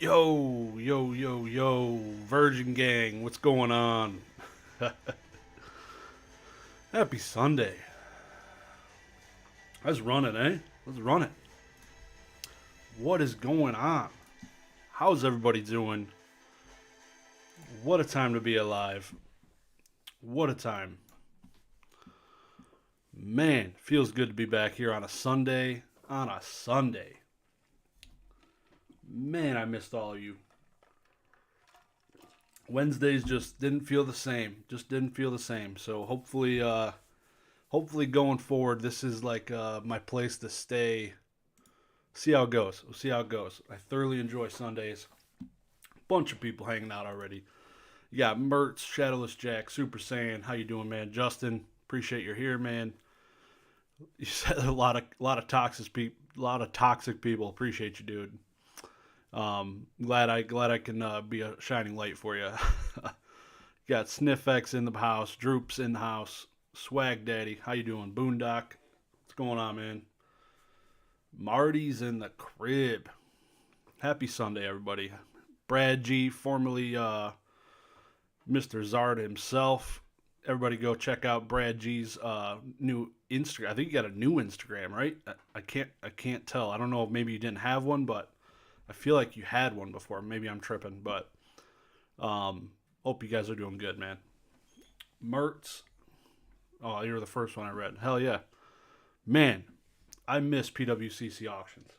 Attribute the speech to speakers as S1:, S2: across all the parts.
S1: Yo, yo, yo, yo, Virgin Gang, what's going on? Happy Sunday. Let's run it, eh? Let's run it. What is going on? How's everybody doing? What a time to be alive. What a time. Man, feels good to be back here on a Sunday. On a Sunday. Man, I missed all of you. Wednesdays just didn't feel the same. Just didn't feel the same. So hopefully going forward, this is like my place to stay. See how it goes. We'll see how it goes. I thoroughly enjoy Sundays. Bunch of people hanging out already. You got Mertz, Shadowless Jack, Super Saiyan. How you doing, man? Justin, appreciate you're here, man. You said a lot of toxic people. Appreciate you, dude. Glad I can be a shining light for you. Got Sniffx in the house, Droops in the house, Swag Daddy. How you doing, Boondock? What's going on, man? Marty's in the crib. Happy Sunday, everybody. Brad G, formerly Mr. Zard himself. Everybody go check out Brad G's new Instagram. I think you got a new Instagram, right? I can't tell. I don't know if maybe you didn't have one, but I feel like you had one before. Maybe I'm tripping, but hope you guys are doing good, man. Mertz. Oh, you were the first one I read. Hell yeah. Man, I miss PWCC auctions.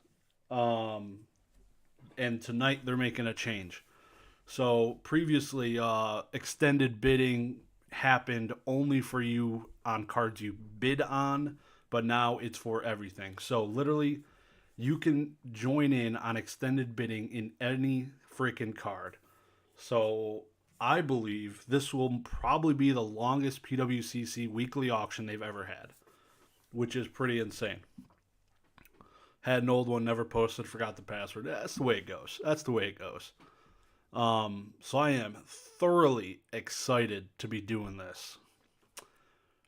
S1: And tonight they're making a change. So previously, extended bidding happened only for you on cards you bid on, but now it's for everything. So literally, you can join in on extended bidding in any freaking card. So I believe this will probably be the longest PWCC weekly auction they've ever had, which is pretty insane. Had an old one, never posted, forgot the password. That's the way it goes. That's the way it goes. So I am thoroughly excited to be doing this.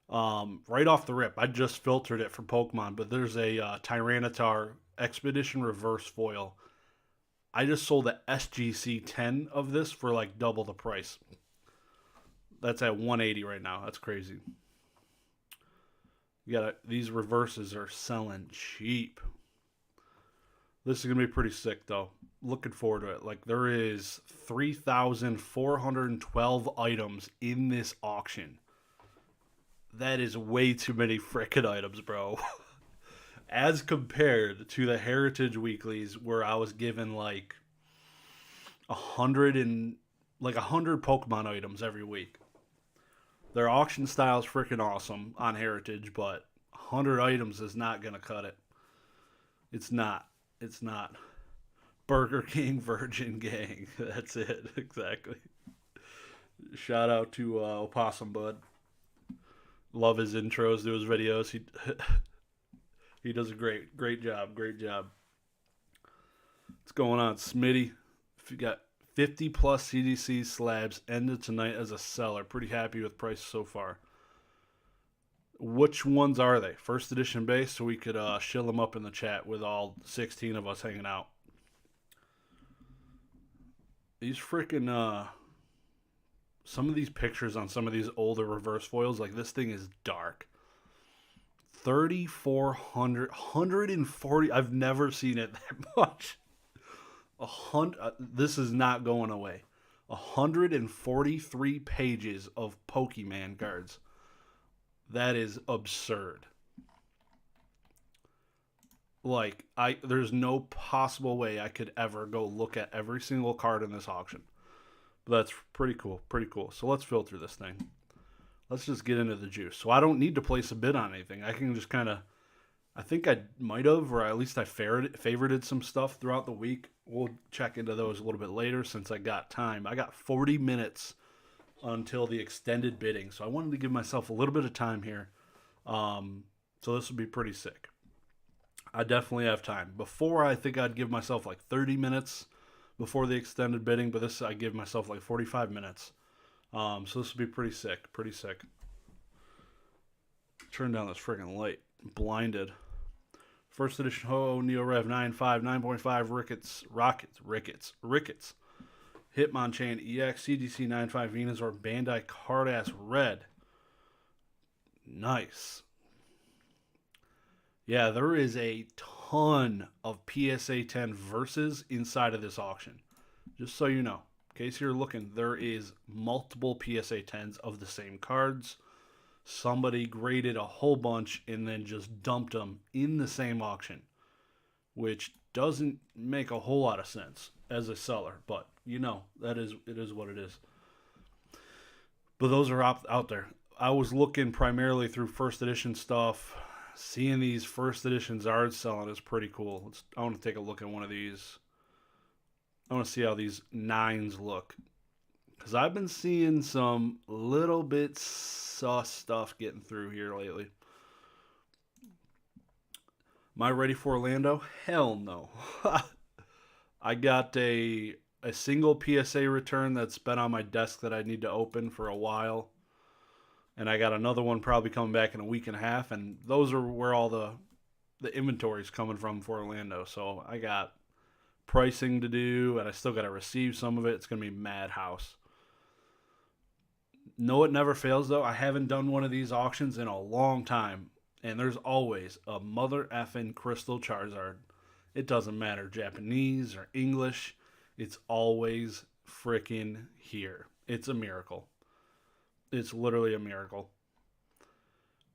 S1: Right off the rip, I just filtered it for Pokemon, but there's a Tyranitar Expedition Reverse Foil. I just sold the SGC 10 of this for like double the price. That's at 180 right now. That's crazy. These reverses are selling cheap. This is gonna be pretty sick though. Looking forward to it. Like there is 3,412 items in this auction. That is way too many frickin' items, bro. As compared to the Heritage Weeklies where I was given like 100 Pokemon items every week. Their auction style is freaking awesome on Heritage, but 100 items is not gonna cut it. It's not. It's not. Burger King Virgin Gang. That's it. Exactly. Shout out to Opossum Bud. Love his intros to his videos. He does a great job. Great job. What's going on, Smitty? If you got 50 plus CDC slabs ended tonight as a seller. Pretty happy with price so far. Which ones are they? First edition base, so we could shill them up in the chat with all 16 of us hanging out. These freaking some of these pictures on some of these older reverse foils, like this thing is dark. 3,400, 140. I've never seen it that much. This is not going away. 143 pages of Pokemon cards. That is absurd. Like, there's no possible way I could ever go look at every single card in this auction. But that's pretty cool. Pretty cool. So let's filter this thing. Let's just get into the juice. So I don't need to place a bid on anything. I can just kind of, I think I might have, or at least I favorited some stuff throughout the week. We'll check into those a little bit later since I got time. I got 40 minutes until the extended bidding. So I wanted to give myself a little bit of time here. So this would be pretty sick. I definitely have time. Before, I think I'd give myself like 30 minutes before the extended bidding, but this I give myself like 45 minutes. So this would be pretty sick. Pretty sick. Turn down this freaking light. Blinded. First edition Ho Neo Rev 9.5, 9.5 Ricketts. Hitmonchan EX, CDC 9.5 Venusaur, Bandai Cardass Red. Nice. Yeah, there is a ton of PSA 10 verses inside of this auction. Just so you know, in case you're looking, there is multiple PSA 10s of the same cards. Somebody graded a whole bunch and then just dumped them in the same auction, which doesn't make a whole lot of sense as a seller, but you know, it is what it is. But those are out there. I was looking primarily through first edition stuff. Seeing these first edition Zards selling is pretty cool. I want to take a look at one of these. I want to see how these 9s look. Because I've been seeing some little bit sus stuff getting through here lately. Am I ready for Orlando? Hell no. I got a single PSA return that's been on my desk that I need to open for a while. And I got another one probably coming back in a week and a half. And those are where all the inventory is coming from for Orlando. So I got pricing to do, and I still got to receive some of it. It's going to be madhouse. No, it never fails, though. I haven't done one of these auctions in a long time. And there's always a mother effing Crystal Charizard. It doesn't matter, Japanese or English. It's always freaking here. It's a miracle. It's literally a miracle.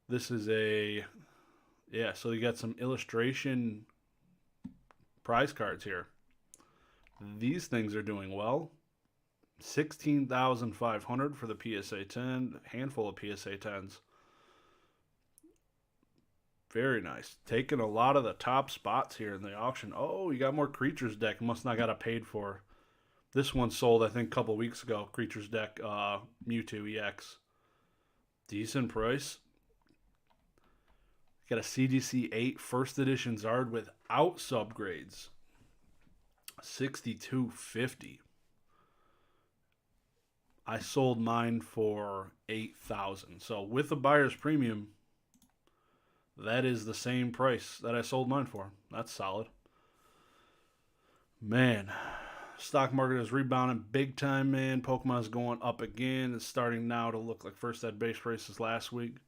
S1: This is so you got some illustration prize cards here. These things are doing well. 16,500 for the PSA 10. Handful of PSA 10s. Very nice. Taking a lot of the top spots here in the auction. Oh, you got more Creatures deck. Must not got it paid for. This one sold, I think, a couple weeks ago. Creatures deck, Mewtwo EX. Decent price. Got a CDC 8 first edition Zard without subgrades. $62.50. I sold mine for $8,000. So with the buyer's premium, that is the same price that I sold mine for. That's solid. Man, stock market is rebounding big time, man. Pokemon is going up again. It's starting now to look like first ed base prices last week.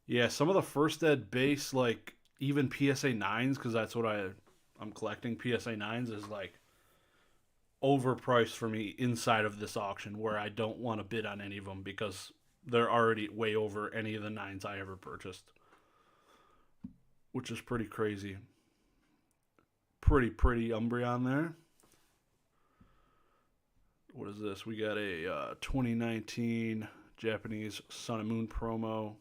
S1: Yeah, some of the first ed base, like even PSA 9s, because that's what I'm collecting, PSA 9s, is like overpriced for me inside of this auction where I don't want to bid on any of them because they're already way over any of the 9s I ever purchased, which is pretty crazy. Pretty Umbreon there. What is this? We got a 2019 Japanese Sun and Moon promo.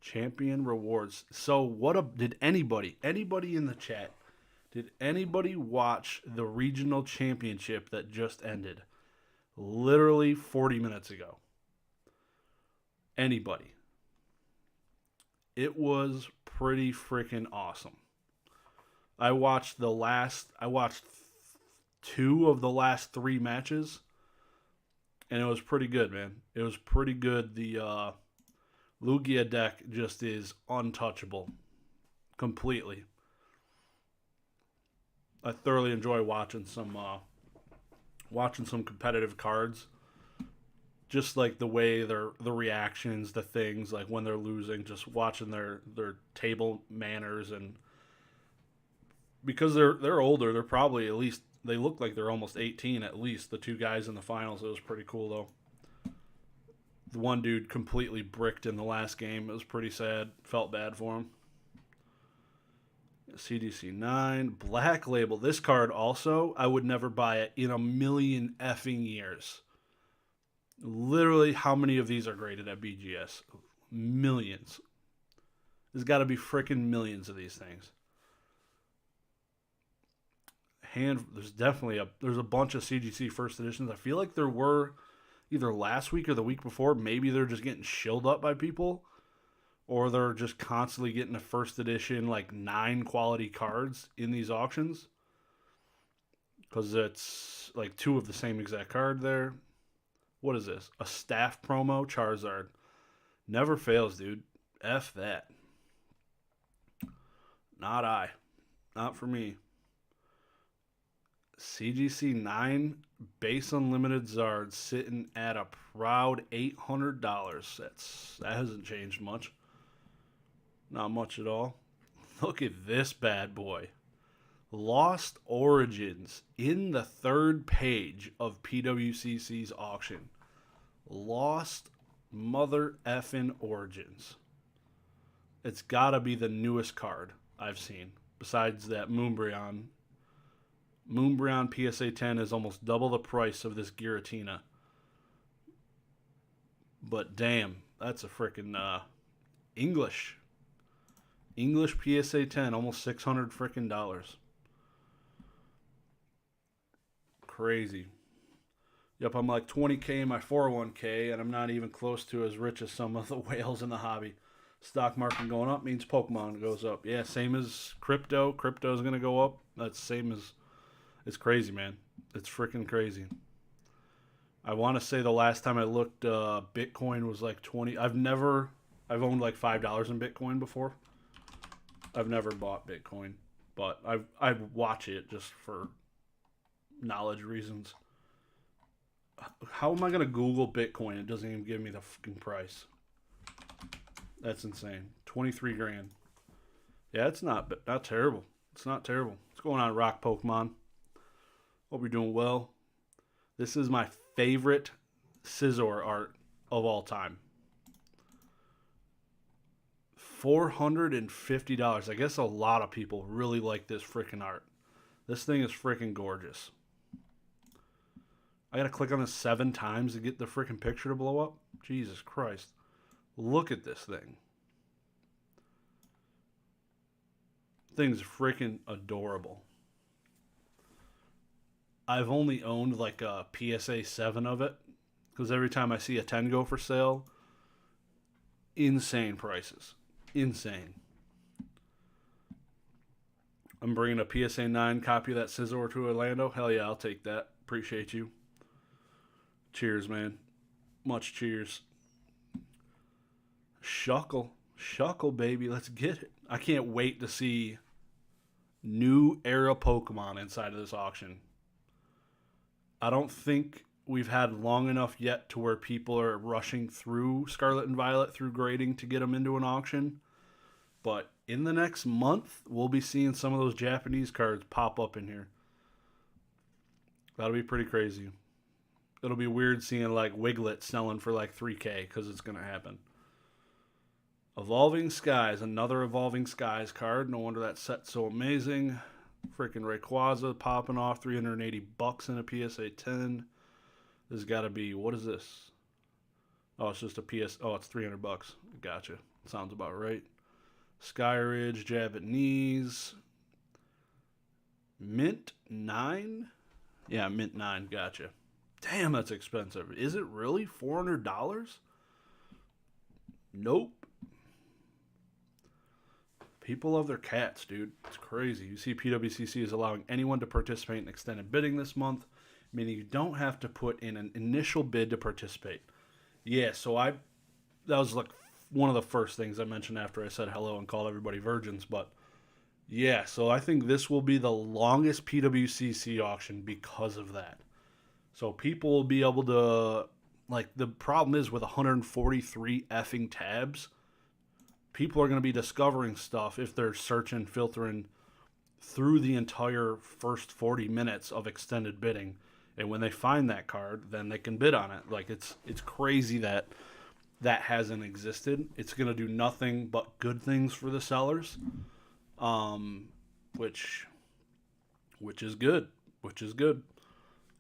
S1: Champion rewards. So did anybody in the chat, did anybody watch the regional championship that just ended literally 40 minutes ago? Anybody? It was pretty freaking awesome. I watched 2 of the last 3 matches, and it was pretty good, man. It was pretty good. The Lugia deck just is untouchable. Completely. I thoroughly enjoy watching some competitive cards. Just like the way the reactions, the things, like when they're losing, just watching their table manners, and because they're older, they're probably, at least they look like they're almost 18 at least, the 2 guys in the finals. It was pretty cool though. The one dude completely bricked in the last game. It was pretty sad. Felt bad for him. CDC 9. Black Label. This card also, I would never buy it in a million effing years. Literally, how many of these are graded at BGS? Millions. There's got to be freaking millions of these things. There's definitely there's a bunch of CGC first editions. I feel like there were either last week or the week before. Maybe they're just getting shilled up by people, or they're just constantly getting a first edition, like 9 quality cards in these auctions. Because it's like 2 of the same exact card there. What is this? A staff promo Charizard. Never fails, dude. F that. Not I. Not for me. CGC 9 base unlimited Zard sitting at a proud $800. That hasn't changed much. Not much at all. Look at this bad boy. Lost Origins in the third page of PWCC's auction. Lost mother effing Origins. It's gotta be the newest card I've seen. Besides that Moonbryon. Moonbryon PSA 10 is almost double the price of this Giratina. But damn, that's a freaking English PSA 10, almost $600 freaking dollars. Crazy. Yep, I'm like 20K in my 401k, and I'm not even close to as rich as some of the whales in the hobby. Stock market going up means Pokemon goes up. Yeah, same as crypto. Crypto's going to go up. That's same as... It's crazy, man. It's freaking crazy. I want to say the last time I looked, Bitcoin was like 20. I've owned like $5 in Bitcoin before. I've never bought Bitcoin, but I watch it just for knowledge reasons. How am I going to Google Bitcoin? It doesn't even give me the fucking price. That's insane. 23 grand. Yeah, it's not terrible. It's not terrible. What's going on, Rock Pokemon? Hope you're doing well. This is my favorite Scizor art of all time. $450. I guess a lot of people really like this freaking art. This thing is freaking gorgeous. I gotta click on this 7 times to get the freaking picture to blow up. Jesus Christ. Look at this thing. Thing's freaking adorable. I've only owned like a PSA 7 of it. Because every time I see a 10 go for sale, insane prices. Insane. I'm bringing a PSA 9 copy of that Scizor to Orlando. Hell yeah, I'll take that. Appreciate you. Cheers, man. Much cheers. Shuckle. Shuckle, baby. Let's get it. I can't wait to see new era Pokemon inside of this auction. I don't think we've had long enough yet to where people are rushing through Scarlet and Violet through grading to get them into an auction. But in the next month, we'll be seeing some of those Japanese cards pop up in here. That'll be pretty crazy. It'll be weird seeing like Wiglet selling for like 3K because it's going to happen. Evolving Skies, another Evolving Skies card. No wonder that set's so amazing. Freaking Rayquaza popping off $380 in a PSA 10. This has got to be, what is this? Oh, it's just a PS. Oh, it's $300. Gotcha. Sounds about right. Skyridge, Japanese. Mint 9? Yeah, Mint 9. Gotcha. Damn, that's expensive. Is it really $400? Nope. People love their cats, dude. It's crazy. You see PWCC is allowing anyone to participate in extended bidding this month, meaning you don't have to put in an initial bid to participate. Yeah, so that was like one of the first things I mentioned after I said hello and called everybody virgins, but yeah, so I think this will be the longest PWCC auction because of that. So people will be able to, like, the problem is with 143 effing tabs, people are going to be discovering stuff if they're searching, filtering through the entire first 40 minutes of extended bidding. And when they find that card, then they can bid on it. Like, it's crazy that hasn't existed. It's going to do nothing but good things for the sellers, which is good. Which is good.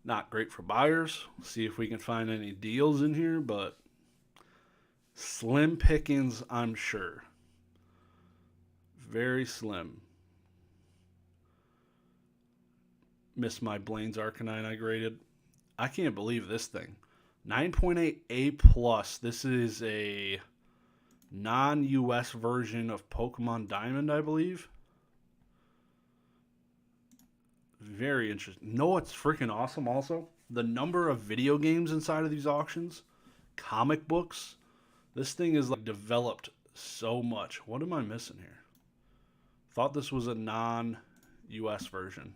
S1: Not great for buyers. See if we can find any deals in here, but slim pickings, I'm sure. Very slim. Missed my Blaine's Arcanine I graded. I can't believe this thing. 9.8 A+. This is a non-US version of Pokemon Diamond, I believe. Very interesting. No, what's freaking awesome also? The number of video games inside of these auctions. Comic books. This thing is like developed so much. What am I missing here? Thought this was a non-US version.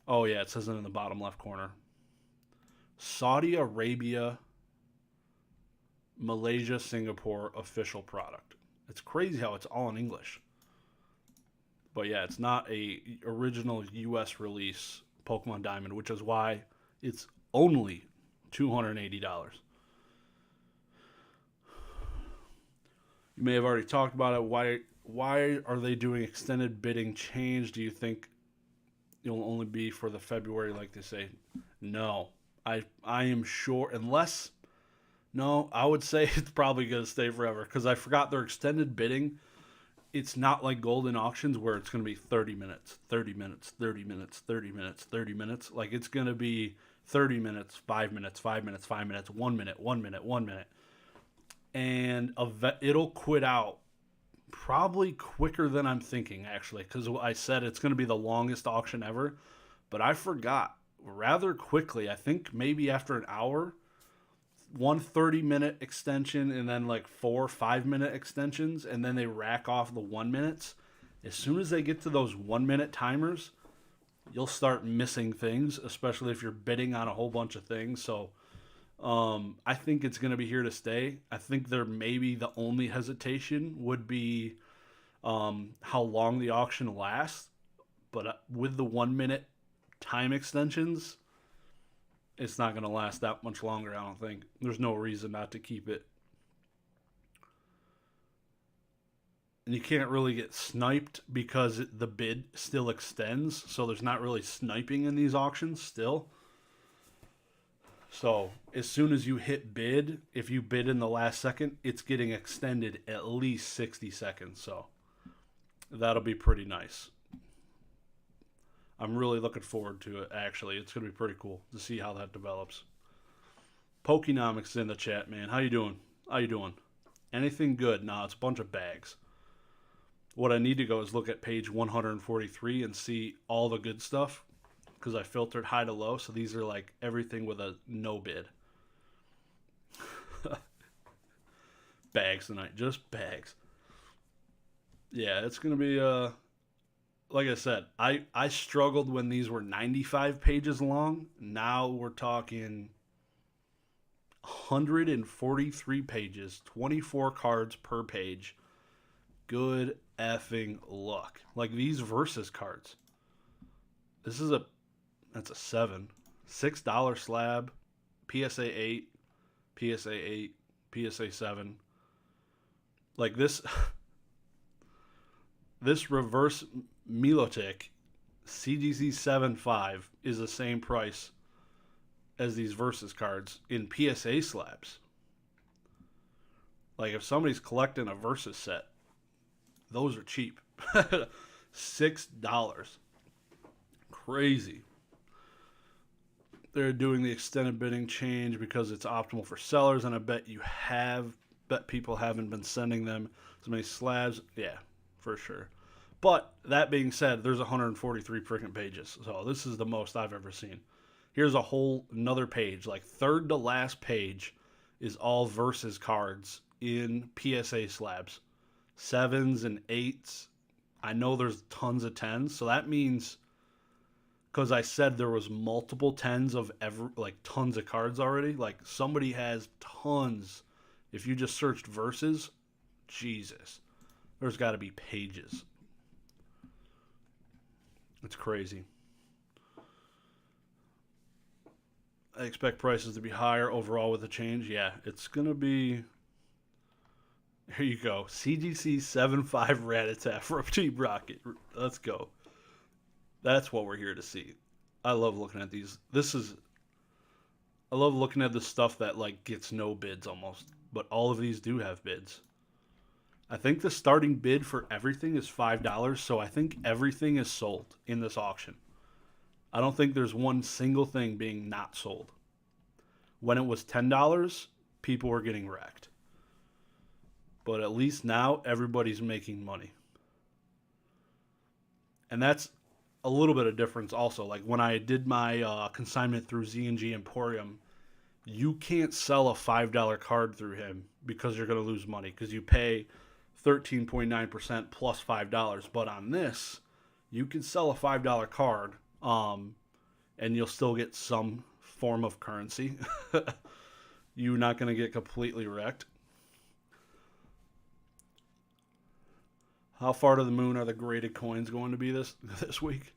S1: Oh yeah, it says it in the bottom left corner. Saudi Arabia, Malaysia, Singapore official product. It's crazy how it's all in English. But yeah, it's not a original US release Pokemon Diamond, which is why it's only $280. You may have already talked about it. Why are they doing extended bidding change? Do you think it'll only be for the February like they say? No. I am sure, unless, no, I would say it's probably going to stay forever, because I forgot their extended bidding. It's not like golden auctions where it's going to be 30 minutes, 30 minutes, 30 minutes, 30 minutes, 30 minutes. Like, it's going to be 30 minutes, 5 minutes, 5 minutes, 5 minutes, 1 minute, 1 minute, 1 minute. And it'll quit out probably quicker than I'm thinking, actually, because I said it's going to be the longest auction ever, but I forgot rather quickly. I think maybe after an hour, one 30-minute extension and then like 4 5-minute extensions, and then they rack off the 1 minutes. As soon as they get to those 1 minute timers, you'll start missing things, especially if you're bidding on a whole bunch of things. So I think it's going to be here to stay. I think there maybe the only hesitation would be how long the auction lasts. But with the 1 minute time extensions, it's not going to last that much longer, I don't think. There's no reason not to keep it. And you can't really get sniped because the bid still extends. So there's not really sniping in these auctions still. So as soon as you hit bid, if you bid in the last second, it's getting extended at least 60 seconds. So that'll be pretty nice. I'm really looking forward to it, actually. It's going to be pretty cool to see how that develops. Pokenomics in the chat, man. How you doing? How you doing? Anything good? Nah, it's a bunch of bags. What I need to go is look at page 143 and see all the good stuff, because I filtered high to low, so these are like everything with a no bid. Bags tonight, just bags. Yeah, it's going to be, like I said, I struggled when these were 95 pages long. Now we're talking 143 pages, 24 cards per page. Good effing luck. Like these versus cards. That's a 7. $6 slab, PSA 8, PSA 8, PSA 7. Like this reverse Milotic CGC 7.5 is the same price as these versus cards in PSA slabs. Like if somebody's collecting a versus set, those are cheap. $6. Crazy. They're doing the extended bidding change because it's optimal for sellers, and I bet people haven't been sending them so many slabs. Yeah, for sure. But that being said, there's 143 freaking pages. So this is the most I've ever seen. Here's a whole another page, like third to last page is all versus cards in PSA slabs. 7s and 8s. I know there's tons of 10s, so that means, because I said there was multiple 10s of tons of cards already. Like somebody has tons. If you just searched versus, Jesus, there's got to be pages. It's crazy. I expect prices to be higher overall with the change. Yeah, it's going to be... Here you go. CGC 7.5 Rattata from Team Rocket. Let's go. That's what we're here to see. I love looking at these. I love looking at the stuff that like gets no bids almost. But all of these do have bids. I think the starting bid for everything is $5, so I think everything is sold in this auction. I don't think there's one single thing being not sold. When it was $10, people were getting wrecked. But at least now, everybody's making money. And that's a little bit of difference also. Like when I did my consignment through Z&G Emporium, you can't sell a $5 card through him because you're going to lose money, because you pay 13.9% plus $5. But on this, you can sell a $5 card, and you'll still get some form of currency. You're not going to get completely wrecked. How far to the moon are the graded coins going to be this week?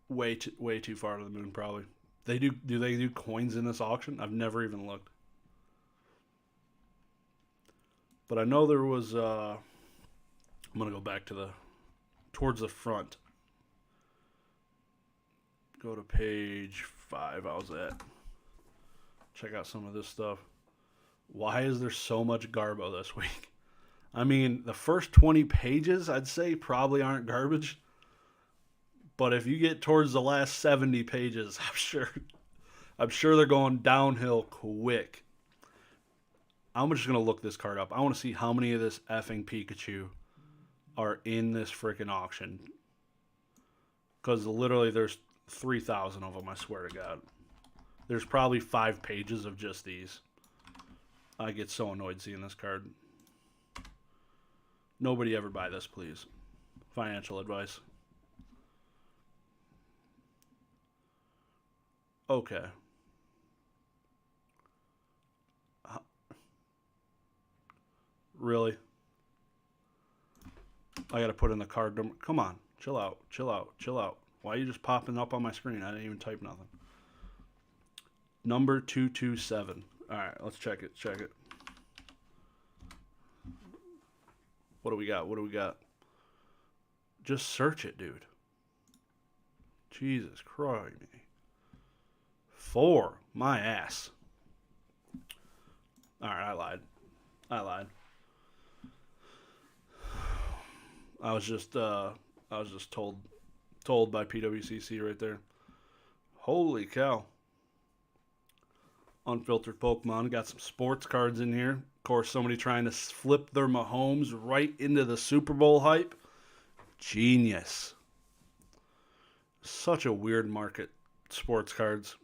S1: Way too far to the moon, probably. Do they do coins in this auction? I've never even looked. But I know there was. I'm gonna go back to towards the front. Go to page 5. How's that? Check out some of this stuff. Why is there so much Garbo this week? I mean, the first 20 pages, I'd say, probably aren't garbage. But if you get towards the last 70 pages, I'm sure they're going downhill quick. I'm just going to look this card up. I want to see how many of this effing Pikachu are in this freaking auction. Because literally there's 3,000 of them, I swear to God. There's probably 5 pages of just these. I get so annoyed seeing this card. Nobody ever buy this, please. Financial advice. Okay. Really? I gotta put in the card number. Come on. Chill out. Why are you just popping up on my screen? I didn't even type nothing. Number 227. Alright, let's check it. What do we got? Just search it, dude. Jesus Christ. 4. My ass. Alright, I lied. I was just told by PWCC right there. Holy cow. Unfiltered Pokemon. Got some sports cards in here. Of course, somebody trying to flip their Mahomes right into the Super Bowl hype. Genius. Such a weird market, sports cards.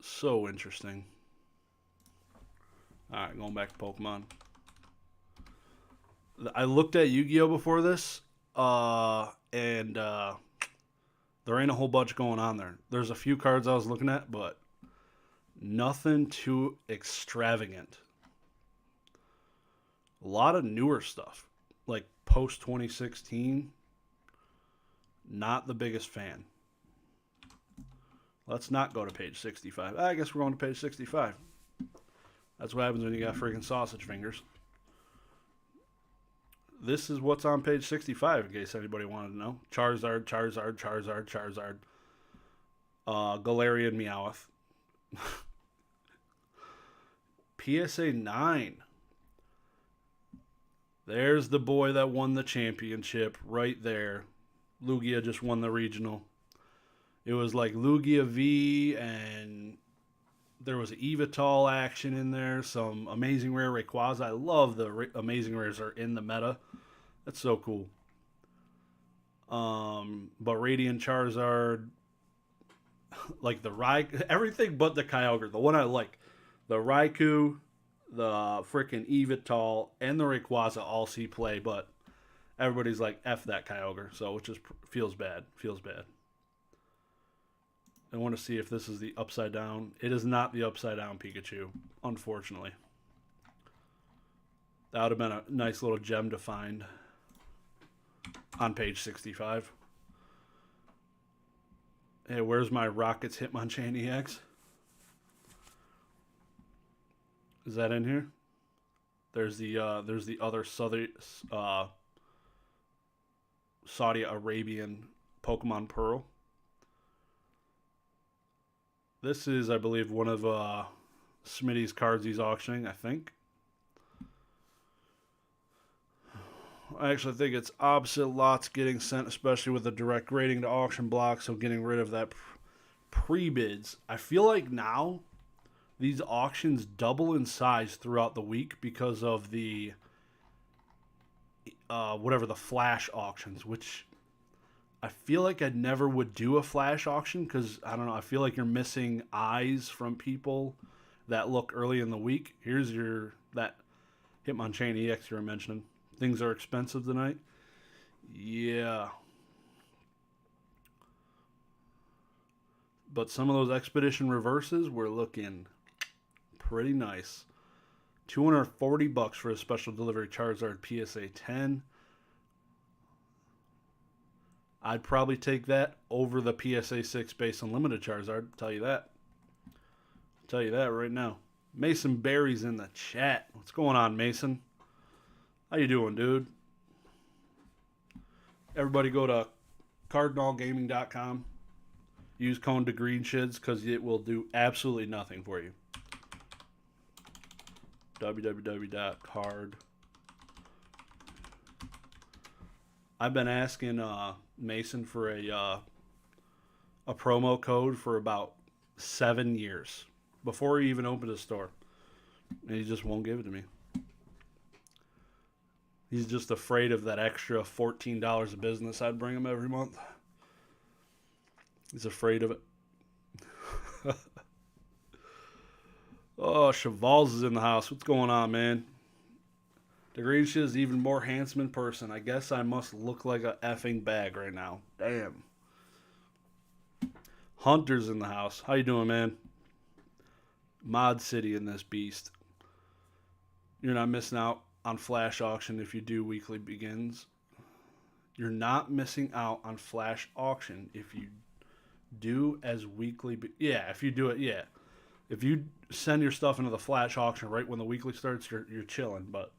S1: So interesting. Alright, going back to Pokemon. I looked at Yu-Gi-Oh! Before this, and there ain't a whole bunch going on there. There's a few cards I was looking at, but nothing too extravagant. A lot of newer stuff, like post 2016. Not the biggest fan. Let's not go to page 65. I guess we're going to page 65. That's what happens when you got freaking sausage fingers. This is what's on page 65, in case anybody wanted to know. Charizard. Galarian Meowth. PSA 9. There's the boy that won the championship right there. Lugia just won the regional. It was like Lugia V, and there was Evital action in there. Some Amazing Rare Rayquaza. I love the Amazing Rares are in the meta. That's so cool. But Radiant Charizard, like the everything but the Kyogre. The one I like. The Raikou, the freaking Evital, and the Rayquaza all see play, but everybody's like, F that Kyogre. So it just feels bad. I want to see if this is the upside down. It is not the upside down Pikachu, unfortunately. That would have been a nice little gem to find on page 65. Hey, where's my Rockets Hitmonchan EX? Is that in here? There's the other Saudi Arabian Pokemon Pearl. This is, I believe, one of Smitty's cards he's auctioning, I think. I actually think it's opposite lots getting sent, especially with the direct rating to auction block, so getting rid of that pre-bids. I feel like now these auctions double in size throughout the week because of the the flash auctions, which I feel like I never would do a flash auction because, I don't know, I feel like you're missing eyes from people that look early in the week. Here's that Hitmonchan EX you were mentioning. Things are expensive tonight. Yeah. But some of those Expedition reverses were looking pretty nice. $240 for a special delivery Charizard PSA 10. I'd probably take that over the PSA 6 base unlimited Charizard. Tell you that. Tell you that right now. Mason Berry's in the chat. What's going on, Mason? How you doing, dude? Everybody go to cardinalgaming.com. Use code Dagreenshiz because it will do absolutely nothing for you. www.card. I've been asking Mason for a promo code for about 7 years before he even opened his store, and he just won't give it to me. He's just afraid of that extra $14 of business I'd bring him every month. He's afraid of it. Oh, Cheval's is in the house. What's going on, man? Dagreenshiz is even more handsome in person. I guess I must look like a effing bag right now. Damn. Hunter's in the house. How you doing, man? Mod City in this beast. You're not missing out on Flash Auction if you do weekly begins. You're not missing out on Flash Auction if you do as weekly. Yeah, if you do it, yeah. If you send your stuff into the Flash Auction right when the weekly starts, you're chilling. But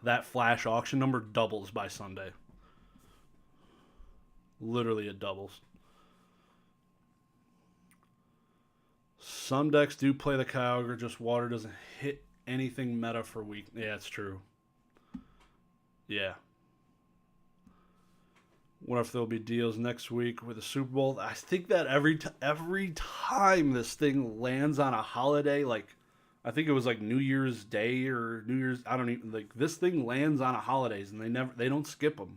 S1: that Flash Auction number doubles by Sunday. Literally, it doubles. Some decks do play the Kyogre, just water doesn't hit anything meta for week. Yeah, it's true. Yeah. What if there'll be deals next week with the Super Bowl? I think that every time this thing lands on a holiday, like I think it was like New Year's Day or New Year's, I don't even, like this thing lands on a holidays and they don't skip them.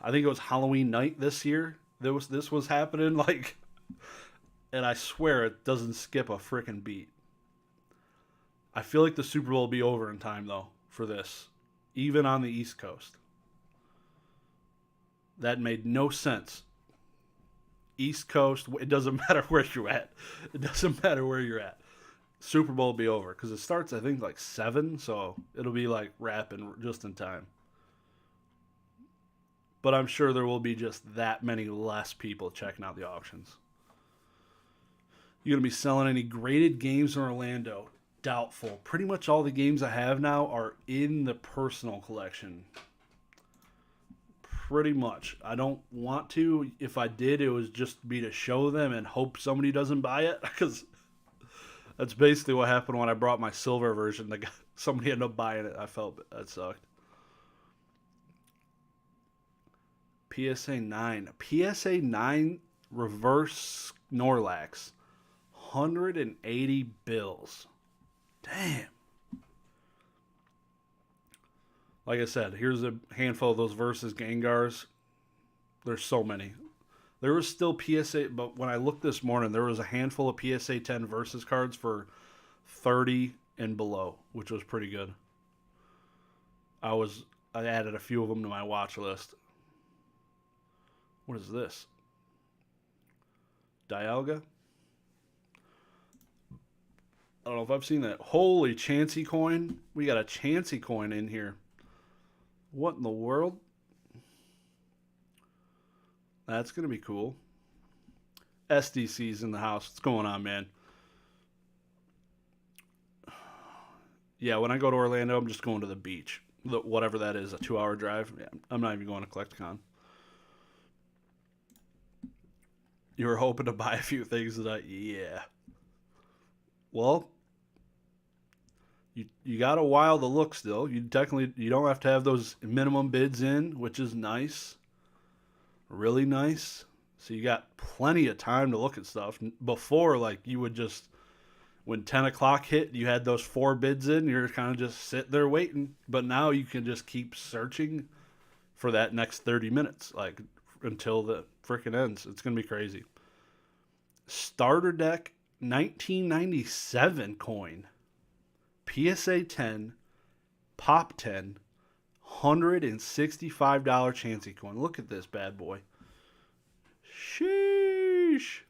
S1: I think it was Halloween night this year. This was happening like, and I swear it doesn't skip a freaking beat. I feel like the Super Bowl will be over in time though for this, even on the East Coast. That made no sense. East Coast, it doesn't matter where you're at. It doesn't matter where you're at. Super Bowl will be over because it starts, I think, like 7, so it'll be like wrapping just in time. But I'm sure there will be just that many less people checking out the auctions. You gonna be selling any graded games in Orlando? Doubtful. Pretty much all the games I have now are in the personal collection. Pretty much. I don't want to. If I did, it would just be to show them and hope somebody doesn't buy it. Because that's basically what happened when I brought my silver version. Somebody ended up buying it. I felt that sucked. PSA 9. PSA 9 reverse Snorlax. 180 bills. Damn. Like I said, here's a handful of those versus Gengars. There's so many. There was still PSA, but when I looked this morning, there was a handful of PSA 10 versus cards for 30 and below, which was pretty good. I added a few of them to my watch list. What is this? Dialga? I don't know if I've seen that. Holy Chansey coin. We got a Chansey coin in here. What in the world? That's going to be cool. SDC's in the house. What's going on, man? Yeah, when I go to Orlando, I'm just going to the beach. Whatever that is, a 2-hour drive. Yeah, I'm not even going to CollectCon. You were hoping to buy a few things tonight? Yeah. Well, you got a while to look still. You don't have to have those minimum bids in, which is nice. Really nice. So you got plenty of time to look at stuff. Before, like, you would just, when 10 o'clock hit, you had those 4 bids in, you're kind of just sitting there waiting. But now you can just keep searching for that next 30 minutes, like, until the freaking ends. It's going to be crazy. Starter deck 1997 coin. PSA 10, Pop 10, $165 Chansey coin. Look at this bad boy. Sheesh.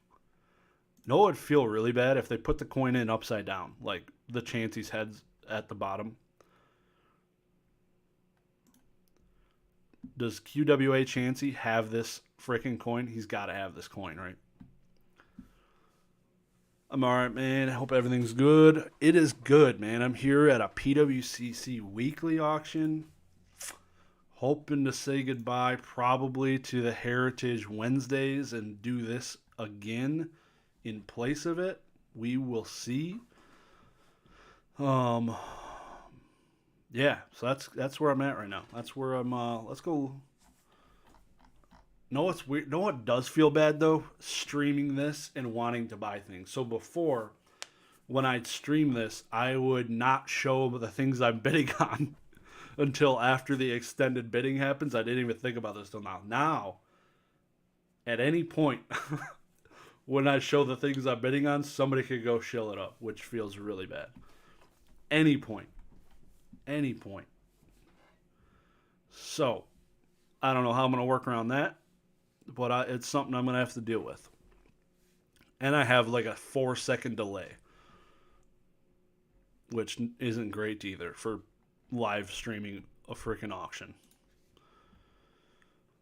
S1: No, it would feel really bad if they put the coin in upside down, like the Chansey's head's at the bottom. Does QWA Chansey have this freaking coin? He's got to have this coin, right? I'm all right, man. I hope everything's good. It is good, man. I'm here at a PWCC weekly auction. Hoping to say goodbye probably to the Heritage Wednesdays and do this again in place of it. We will see. Yeah, so that's where I'm at right now. That's where I'm let's go. No, it's weird. No, it does feel bad though, streaming this and wanting to buy things. So before, when I'd stream this, I would not show the things I'm bidding on until after the extended bidding happens. I didn't even think about this till now. Now, at any point when I show the things I'm bidding on, somebody could go shill it up, which feels really bad. Any point. Any point. So, I don't know how I'm going to work around that, but it's something I'm going to have to deal with. And I have like a 4-second delay, which isn't great either for live streaming a freaking auction.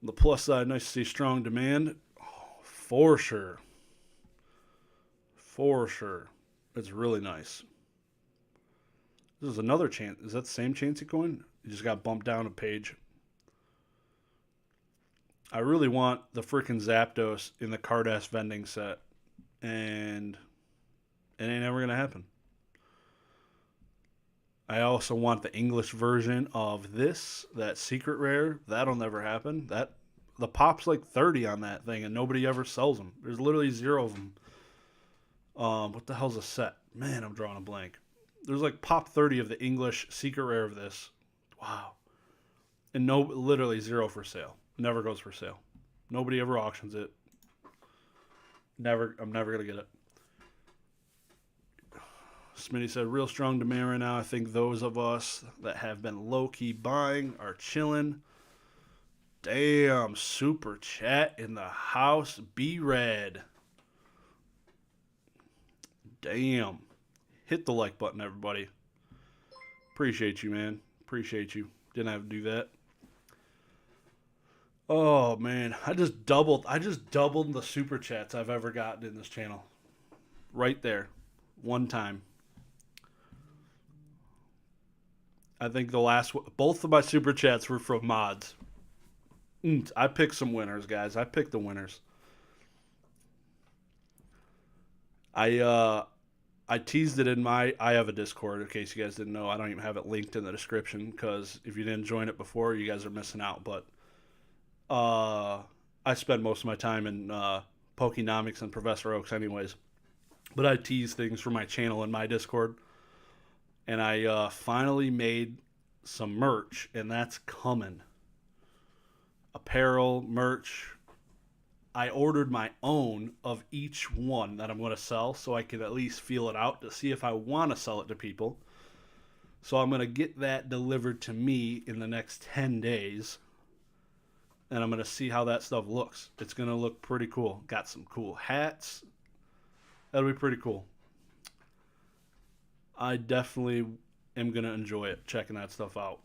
S1: The plus side, nice to see strong demand. Oh, for sure. For sure. It's really nice. This is another chance. Is that the same Chansey coin? You just got bumped down a page. I really want the freaking Zapdos in the Cardass vending set. And it ain't ever going to happen. I also want the English version of this, that secret rare. That'll never happen. The pop's like 30 on that thing, and nobody ever sells them. There's literally 0 of them. What the hell's a set? Man, I'm drawing a blank. There's like pop 30 of the English secret rare of this. Wow. And literally 0 for sale. Never goes for sale. Nobody ever auctions it. I'm never going to get it. Smitty said, real strong demand right now. I think those of us that have been low-key buying are chilling. Damn, super chat in the house. Be red. Damn. Hit the like button, everybody. Appreciate you, man. Appreciate you. Didn't have to do that. Oh, man. I just doubled the super chats I've ever gotten in this channel. Right there. One time. I think both of my super chats were from mods. I picked some winners, guys. I picked the winners. I teased it in I have a Discord, in case you guys didn't know. I don't even have it linked in the description, because if you didn't join it before, you guys are missing out. But I spend most of my time in Pokenomics and Professor Oaks anyways. But I tease things for my channel in my Discord. And I finally made some merch, and that's coming. Apparel, merch. I ordered my own of each one that I'm going to sell, so I can at least feel it out to see if I want to sell it to people. So I'm going to get that delivered to me in the next 10 days. And I'm going to see how that stuff looks. It's going to look pretty cool. Got some cool hats. That'll be pretty cool. I definitely am going to enjoy it, checking that stuff out.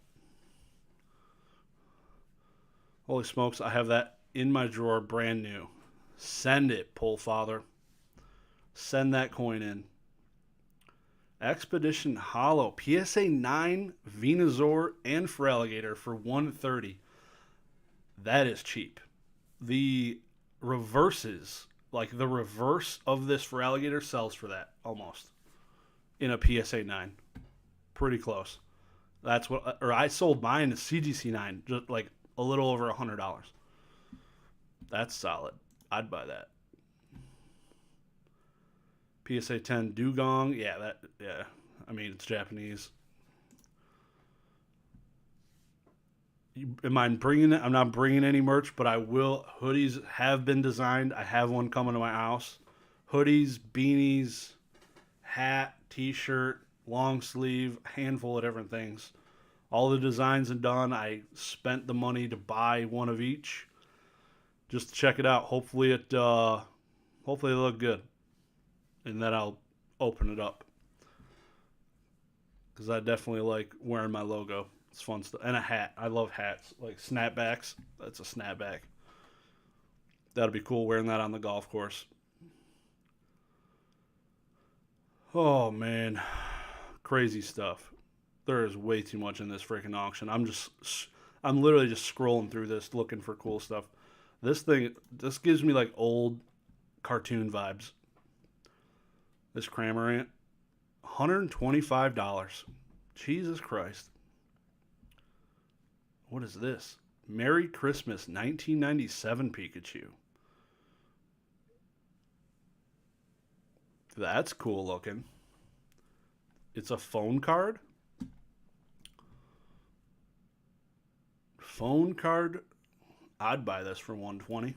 S1: Holy smokes, I have that in my drawer, brand new. Send it, Pull Father. Send that coin in. Expedition Hollow. PSA 9, Venusaur, and Feraligatr for $130. That is cheap. The reverses, like the reverse of this Feraligatr, sells for that, almost. In a PSA 9. Pretty close. That's what, or I sold mine as CGC 9, just like a little over $100. That's solid. I'd buy that. PSA 10 Dugong. Yeah. I mean, it's Japanese. Am I bringing it? I'm not bringing any merch, but I will. Hoodies have been designed. I have one coming to my house. Hoodies, beanies, hat, t-shirt, long sleeve, handful of different things. All the designs are done. I spent the money to buy one of each just to check it out. Hopefully it look good, and then I'll open it up because I definitely like wearing my logo. It's fun stuff. And a hat. I love hats, like snapbacks. That's a snapback. That'll be cool wearing that on the golf course. Oh man, crazy stuff. There is way too much in this freaking auction. I'm literally just scrolling through this looking for cool stuff. This gives me like old cartoon vibes. This Cramorant, $125. Jesus Christ. What is this? Merry Christmas 1997 Pikachu. That's cool looking. It's a phone card. Phone card. I'd buy this for $120.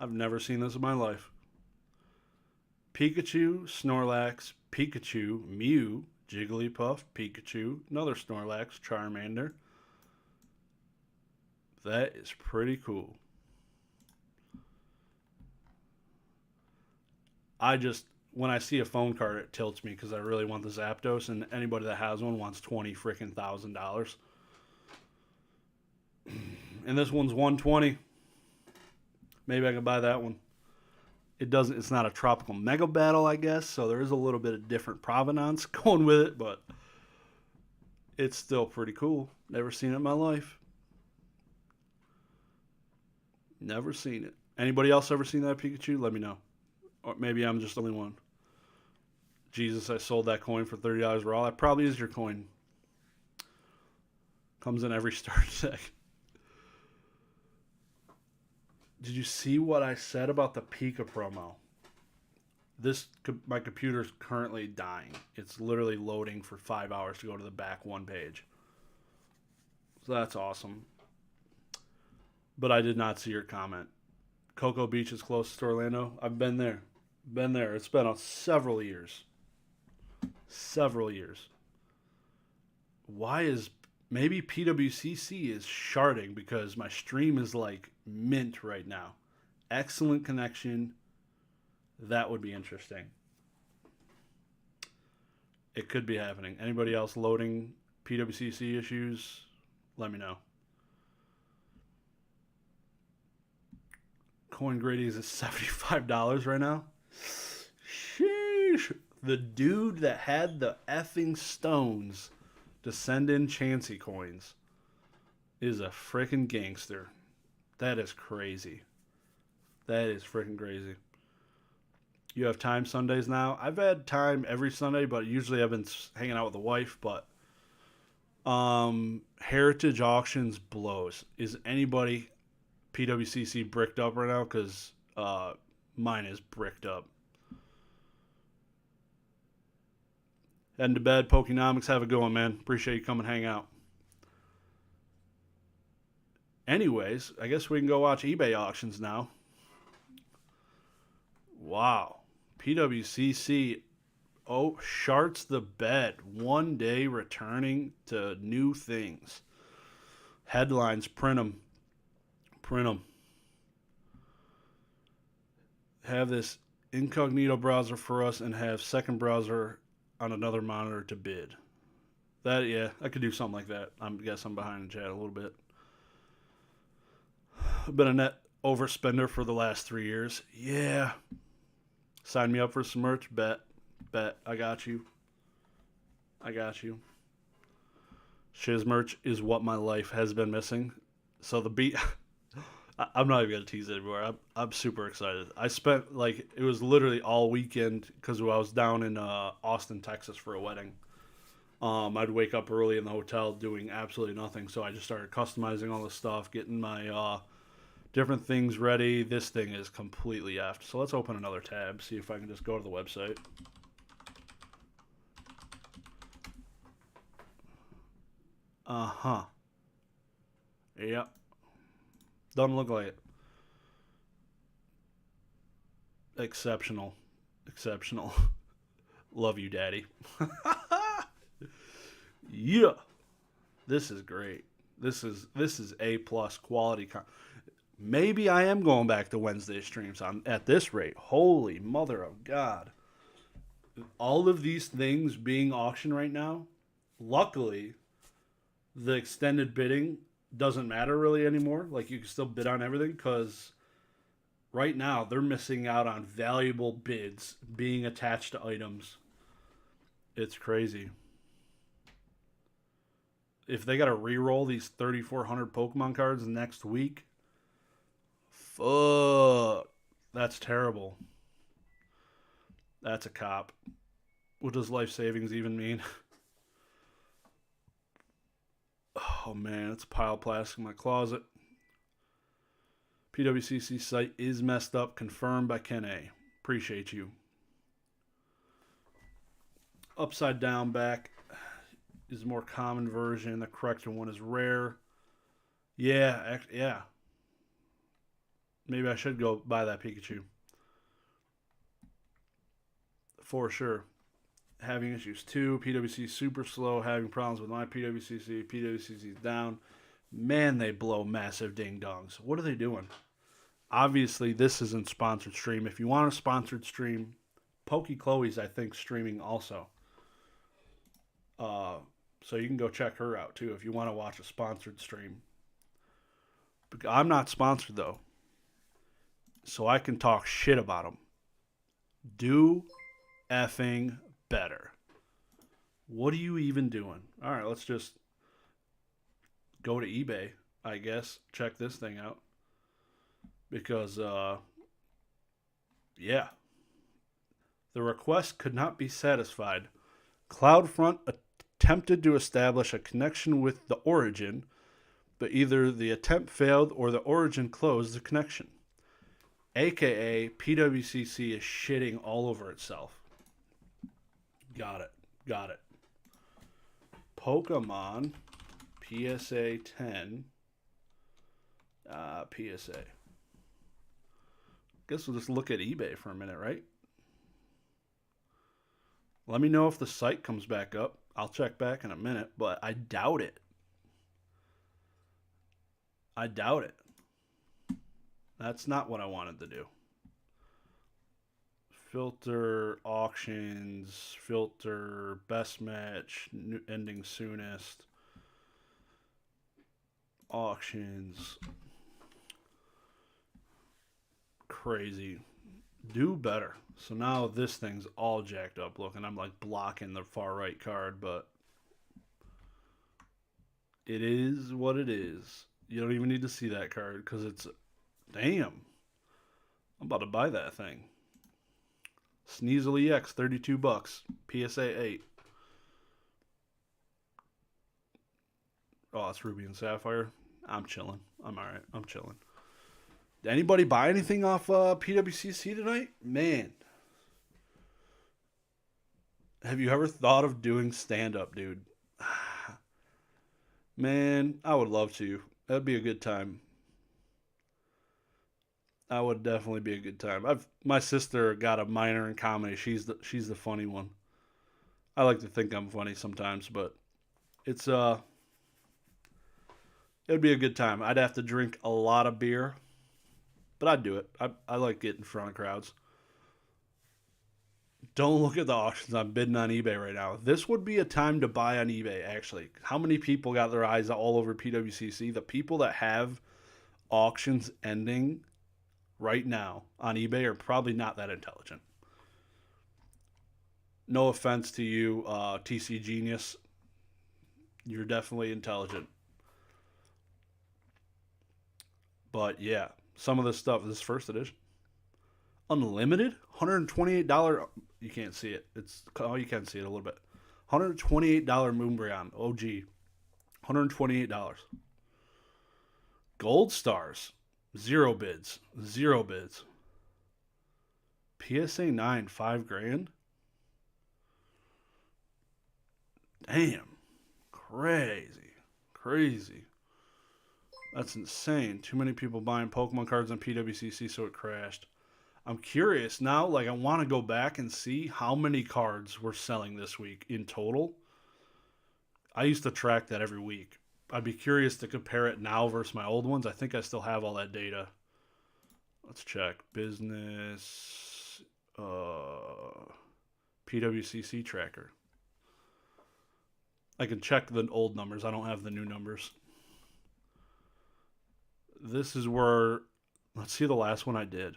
S1: I've never seen this in my life. Pikachu, Snorlax, Pikachu, Mew, Jigglypuff, Pikachu, another Snorlax, Charmander. That is pretty cool. When I see a phone card, it tilts me because I really want the Zapdos, and anybody that has one wants $20,000. And this one's $120. Maybe I can buy that one. It's not a tropical mega battle, I guess, so there is a little bit of different provenance going with it, but it's still pretty cool. Never seen it in my life. Never seen it. Anybody else ever seen that Pikachu? Let me know. Or maybe I'm just the only one. Jesus, I sold that coin for $30 raw. That probably is your coin. Comes in every starter deck. Did you see what I said about the Pika promo? My computer's currently dying. It's literally loading for 5 hours to go to the back one page. So that's awesome. But I did not see your comment. Cocoa Beach is closest to Orlando. I've been there. It's been several years. Maybe PWCC is sharding because my stream is like mint right now. Excellent connection. That would be interesting. It could be happening. Anybody else loading PWCC issues? Let me know. Coin Grady is at $75 right now. Sheesh. The dude that had the effing stones to send in Chansey coins is a freaking gangster. That is crazy. That is freaking crazy. You have time Sundays now? I've had time every Sunday, but usually I've been hanging out with the wife. But Heritage Auctions blows. Is anybody PWCC bricked up right now? Because mine is bricked up. Heading to bed. Pokenomics, have a good one, man. Appreciate you coming hang out. Anyways, I guess we can go watch eBay auctions now. Wow. PWCC sharts the bed. One day returning to new things. Headlines, print them. Have this incognito browser for us and have second browser on another monitor to bid. I could do something like that. I guess I'm behind the chat a little bit. I've been a net overspender for the last 3 years. Yeah. Sign me up for some merch. Bet. I got you. Shiz merch is what my life has been missing. So I'm not even going to tease it anymore. I'm super excited. I spent, it was literally all weekend because I was down in Austin, Texas for a wedding. I'd wake up early in the hotel doing absolutely nothing. So I just started customizing all this stuff, getting my different things ready. This thing is completely effed. So let's open another tab, see if I can just go to the website. Uh-huh. Yep. Doesn't look like it. Exceptional. Love you, Daddy. Yeah, this is great. This is A plus quality. Maybe I am going back to Wednesday streams on at this rate. Holy mother of God! All of these things being auctioned right now. Luckily, the extended bidding doesn't matter really anymore. Like you can still bid on everything because right now they're missing out on valuable bids being attached to items. It's crazy. If they got to re-roll these 3,400 Pokemon cards next week, fuck, that's terrible. That's a cop. What does life savings even mean? Oh man, it's a pile of plastic in my closet. PWCC site is messed up. Confirmed by Ken A. Appreciate you. Upside down back is a more common version. The correct one is rare. Yeah. Maybe I should go buy that Pikachu. For sure. Having issues too. PWC super slow. Having problems with my PWCC. PWCC is down. Man, they blow massive ding dongs. What are they doing? Obviously, this isn't sponsored stream. If you want a sponsored stream, Pokey Chloe's, I think, streaming also. So you can go check her out too if you want to watch a sponsored stream. I'm not sponsored though, so I can talk shit about them. Do effing better. What are you even doing? All right, let's just go to eBay, I guess. Check this thing out. Because, yeah. The request could not be satisfied. CloudFront attempted to establish a connection with the origin, but either the attempt failed or the origin closed the connection. AKA, PWCC is shitting all over itself. Got it. Pokemon PSA 10. PSA. Guess we'll just look at eBay for a minute, right? Let me know if the site comes back up. I'll check back in a minute, but I doubt it. That's not what I wanted to do. Filter auctions, filter best match, ending soonest, auctions. Crazy. Do better. So now this thing's all jacked up looking. I'm like blocking the far right card, but it is what it is. You don't even need to see that card because it's damn. I'm about to buy that thing. Sneasel EX, $32. PSA 8. Oh, it's Ruby and Sapphire. I'm chilling. I'm alright. I'm chilling. Did anybody buy anything off PWCC tonight? Man. Have you ever thought of doing stand-up, dude? Man, I would love to. That'd be a good time. That would definitely be a good time. My sister got a minor in comedy. She's the funny one. I like to think I'm funny sometimes, but it's it'd be a good time. I'd have to drink a lot of beer, but I'd do it. I like getting in front of crowds. Don't look at the auctions. I'm bidding on eBay right now. This would be a time to buy on eBay, actually. How many people got their eyes all over PWCC? The people that have auctions ending right now on eBay are probably not that intelligent. No offense to you, TC Genius. You're definitely intelligent. But yeah, some of this stuff, this first edition. Unlimited? $128. You can't see it. You can see it a little bit. $128 Moonbryon OG. $128. Gold Stars. Zero bids. PSA 9, $5,000. Damn. Crazy. That's insane. Too many people buying Pokemon cards on PWCC, so it crashed. I'm curious now. Like, I want to go back and see how many cards we're selling this week in total. I used to track that every week. I'd be curious to compare it now versus my old ones. I think I still have all that data. Let's check. Business PWCC tracker. I can check the old numbers. I don't have the new numbers. This is where, let's see the last one I did.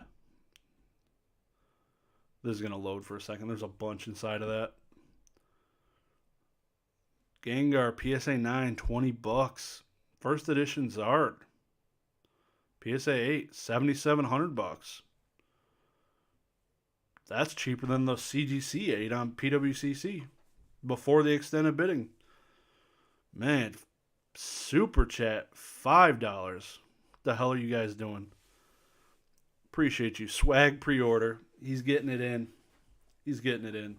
S1: This is going to load for a second. There's a bunch inside of that. Gengar PSA 9, $20. First edition Zard. PSA 8, $7,700. That's cheaper than the CGC 8 on PWCC before the extended bidding. Man, Super Chat, $5. What the hell are you guys doing? Appreciate you. Swag pre-order. He's getting it in. He's getting it in.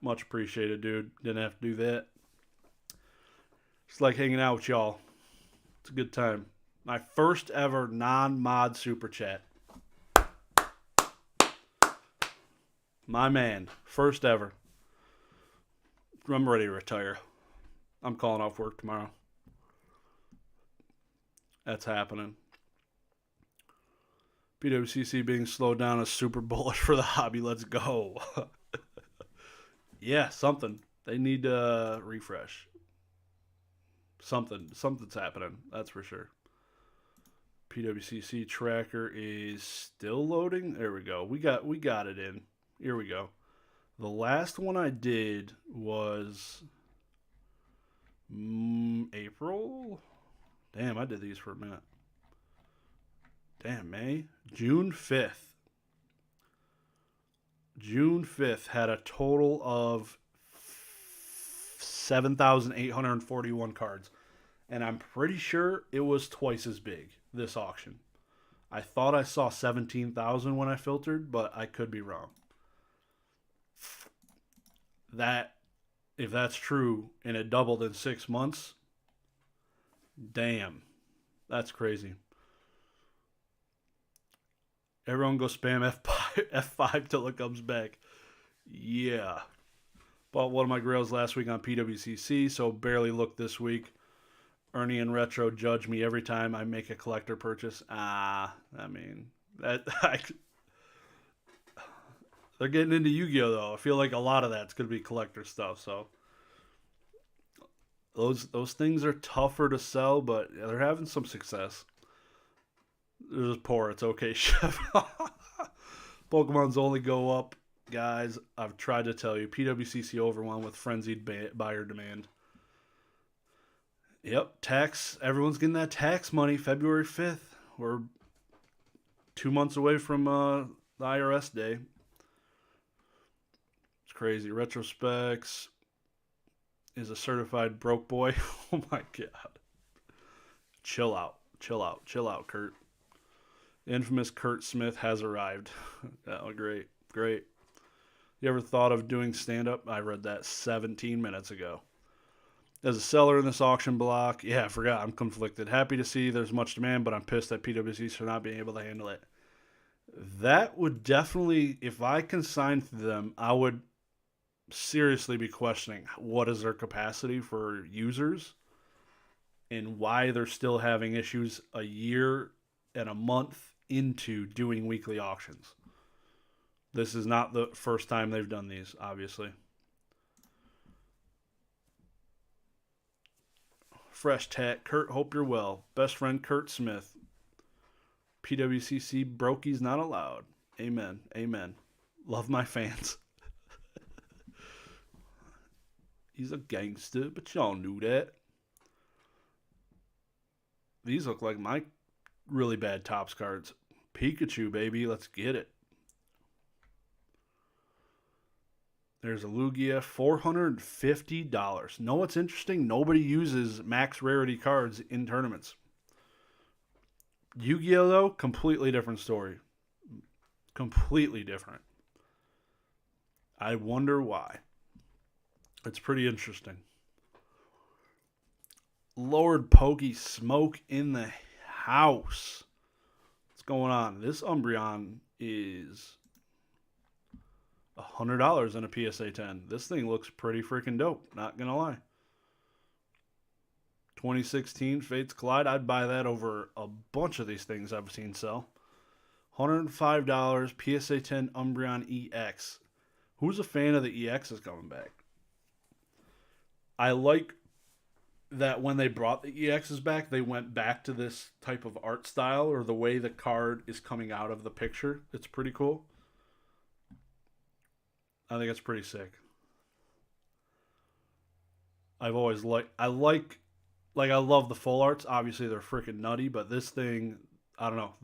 S1: Much appreciated, dude. Didn't have to do that. Just like hanging out with y'all. It's a good time. My first ever non-mod Super Chat. My man. First ever. I'm ready to retire. I'm calling off work tomorrow. That's happening. PWCC being slowed down is super bullish for the hobby. Let's go. Yeah, something. They need to refresh. Something's happening. That's for sure. PWCC tracker is still loading. There we go. We got it in. Here we go. The last one I did was April. Damn, I did these for a minute. Damn, May. June 5th. June 5th had a total of 7,841 cards. And I'm pretty sure it was twice as big, this auction. I thought I saw 17,000 when I filtered, but I could be wrong. That, if that's true, and it doubled in 6 months, damn. That's crazy. Everyone go spam F5 till it comes back. Yeah. Bought one of my grails last week on PWCC, so barely looked this week. Ernie and Retro judge me every time I make a collector purchase. They're getting into Yu-Gi-Oh! Though. I feel like a lot of that's going to be collector stuff, so those things are tougher to sell, but they're having some success. They're just poor. It's okay, Chef. Pokemon's only go up, guys. I've tried to tell you. PWCC overwhelmed with frenzied buyer demand. Yep, tax. Everyone's getting that tax money February 5th. We're 2 months away from the IRS day. It's crazy. Retrospecs is a certified broke boy. Oh my God. Chill out, Kurt. The infamous Kurt Smith has arrived. Oh, great. You ever thought of doing stand-up? I read that 17 minutes ago. As a seller in this auction block, yeah, I forgot. I'm conflicted. Happy to see there's much demand, but I'm pissed at PWC for not being able to handle it. That would definitely, if I consigned to them, I would seriously be questioning what is their capacity for users and why they're still having issues a year and a month into doing weekly auctions. This is not the first time they've done these, obviously. Fresh Tat, Kurt, hope you're well. Best friend Kurt Smith. PWCC brokies not allowed. Amen. Love my fans. He's a gangster, but y'all knew that. These look like my really bad Topps cards. Pikachu, baby. Let's get it. There's a Lugia, $450. Know what's interesting? Nobody uses max rarity cards in tournaments. Yu-Gi-Oh! Though, completely different story. Completely different. I wonder why. It's pretty interesting. Lord Pokey Smoke in the house. What's going on? This Umbreon is $100 in a PSA 10. This thing looks pretty freaking dope. Not gonna lie. 2016 Fates Collide. I'd buy that over a bunch of these things I've seen sell. $105 PSA 10 Umbreon EX. Who's a fan of the EX is coming back? I like that when they brought the EXs back, they went back to this type of art style or the way the card is coming out of the picture. It's pretty cool. I think it's pretty sick. I've always I love the full arts. Obviously, they're freaking nutty, but this thing, I don't know,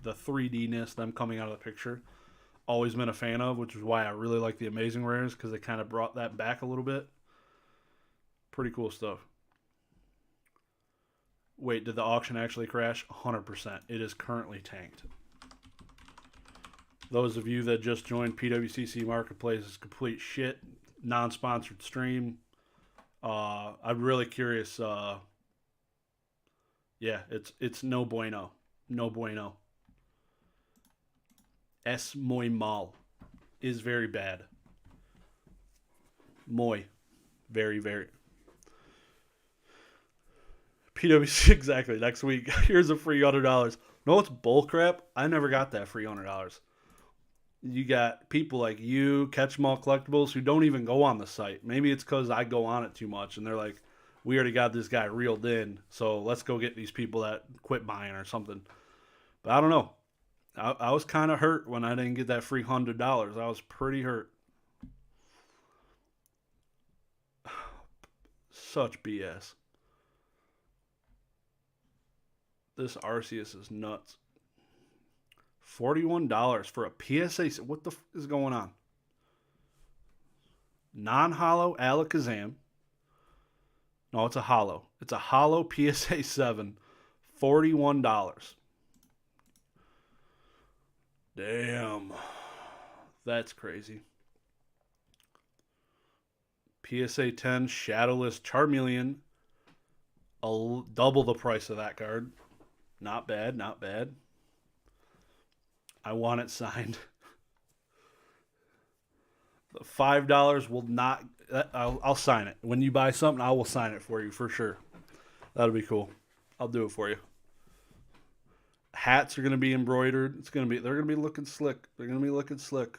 S1: the 3D-ness, them coming out of the picture, always been a fan of, which is why I really like the Amazing Rares, because they kind of brought that back a little bit. Pretty cool stuff. Wait, did the auction actually crash? 100%. It is currently tanked. Those of you that just joined PWCC Marketplace is complete shit. Non-sponsored stream. I'm really curious. Yeah, it's no bueno. No bueno. Es muy mal is very bad. Muy. Very, very. PWC, exactly. Next week, here's a free $100. No, it's bullcrap. I never got that free $100. You got people like you, Catch 'em All Collectibles, who don't even go on the site. Maybe it's because I go on it too much, and they're like, we already got this guy reeled in, so let's go get these people that quit buying or something. But I don't know. I was kind of hurt when I didn't get that free $100. I was pretty hurt. Such BS. This Arceus is nuts. $41 for a PSA. What the is going on? Non-hollow Alakazam. No, it's a hollow. It's a hollow PSA 7. $41. Damn. That's crazy. PSA 10 Shadowless Charmeleon. Double the price of that card. Not bad, not bad. I want it signed. $5 will not... I'll sign it. When you buy something, I will sign it for you for sure. That'll be cool. I'll do it for you. Hats are going to be embroidered. They're going to be looking slick. They're going to be looking slick.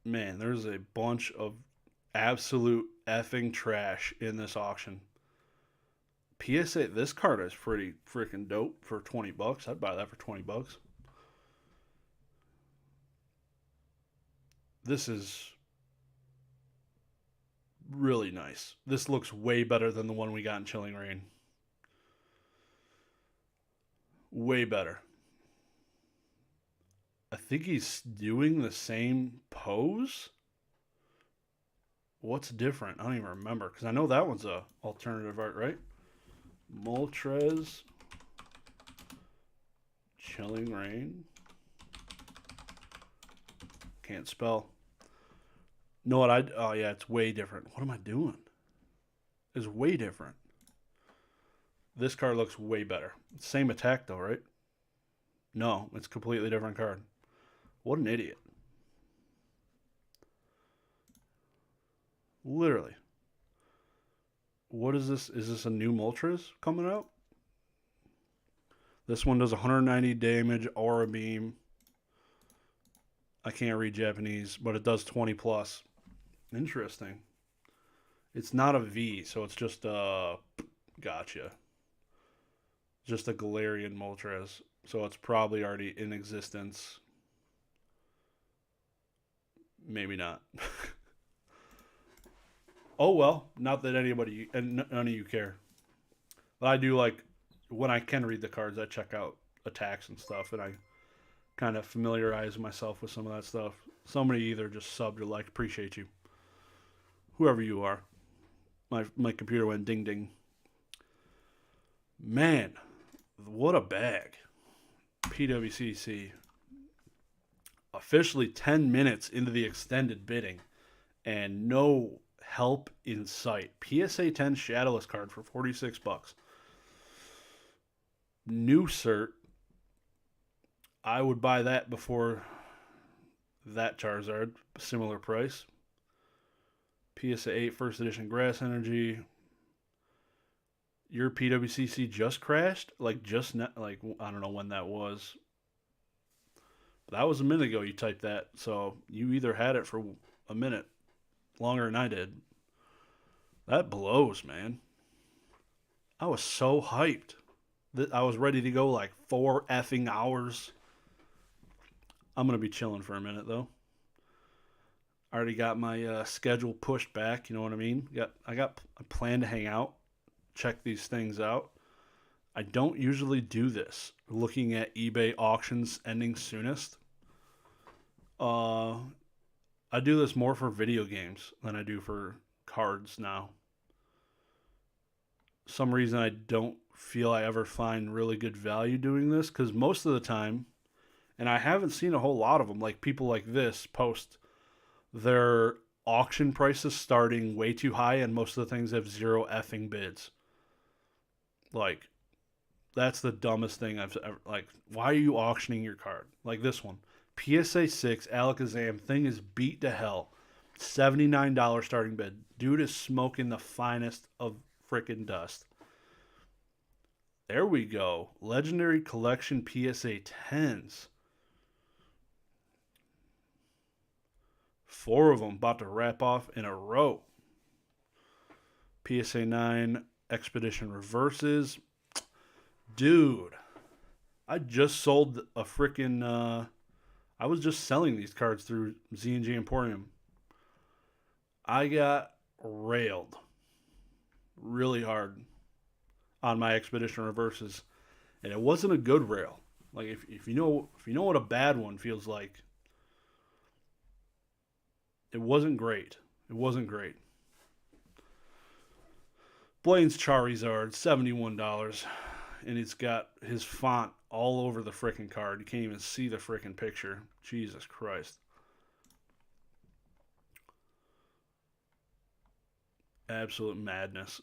S1: Man, there's a bunch of absolute effing trash in this auction. PSA, this card is pretty freaking dope for $20. I'd buy that for $20. This is really nice. This looks way better than the one we got in Chilling Reign. Way better. I think he's doing the same pose. What's different? I don't even remember, because I know that one's a alternative art, right? Moltres, Chilling Reign. Can't spell. Know what oh yeah, it's way different. What am I doing? It's way different. This card looks way better. Same attack though, right? No, it's a completely different card. What an idiot. Literally. What is this? Is this a new Moltres coming out? This one does 190 damage, Aura Beam. I can't read Japanese, but it does 20 plus. Interesting. It's not a V, so it's just gotcha. Just a Galarian Moltres. So it's probably already in existence. Maybe not. Oh well, not that anybody and none of you care. But I do like when I can read the cards, I check out attacks and stuff, and I kind of familiarize myself with some of that stuff. Somebody either just subbed or like, appreciate you. Whoever you are. My computer went ding ding. Man, what a bag. PWCC. Officially 10 minutes into the extended bidding and no help in sight. PSA 10 Shadowless card for $46. New cert, I would buy that before that Charizard, similar price. PSA 8 first edition Grass Energy. Your PWCC just crashed? Like, just like, I don't know when that was. That was a minute ago you typed that. So you either had it for a minute longer than I did. That blows, man. I was so hyped that I was ready to go like 4 effing hours. I'm going to be chilling for a minute, though. I already got my schedule pushed back. You know what I mean? I plan to hang out, check these things out. I don't usually do this. Looking at eBay auctions ending soonest. I do this more for video games than I do for cards now. Some reason I don't feel I ever find really good value doing this, because most of the time, and I haven't seen a whole lot of them, like people like this post their auction prices starting way too high, and most of the things have 0 effing bids. Like, that's the dumbest thing I've ever, like, why are you auctioning your card? Like this one. PSA 6 Alakazam thing is beat to hell. $79 starting bid. Dude is smoking the finest of frickin' dust. There we go. Legendary Collection PSA 10s. 4 of them about to wrap off in a row. PSA 9 Expedition Reverses. Dude, I just sold a frickin' I was just selling these cards through Z&G Emporium. I got railed really hard on my Expedition Reverses, and it wasn't a good rail. Like, if you know what a bad one feels like, it wasn't great. It wasn't great. Blaine's Charizard, $71, and it's got his font all over the frickin' card. You can't even see the frickin' picture. Jesus Christ. Absolute madness.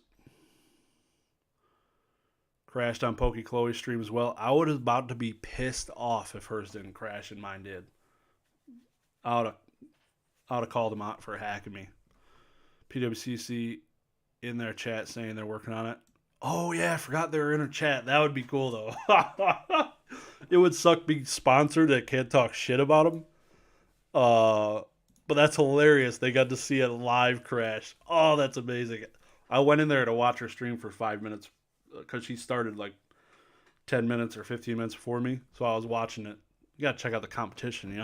S1: Crashed on Pokey Chloe's stream as well. I was about to be pissed off if hers didn't crash and mine did. I would have called them out for hacking me. PWCC in their chat saying they're working on it. Oh, yeah, I forgot they were in a chat. That would be cool, though. It would suck being sponsored that can't talk shit about them. But that's hilarious. They got to see a live crash. Oh, that's amazing. I went in there to watch her stream for 5 minutes because she started like 10 minutes or 15 minutes before me. So I was watching it. You got to check out the competition, you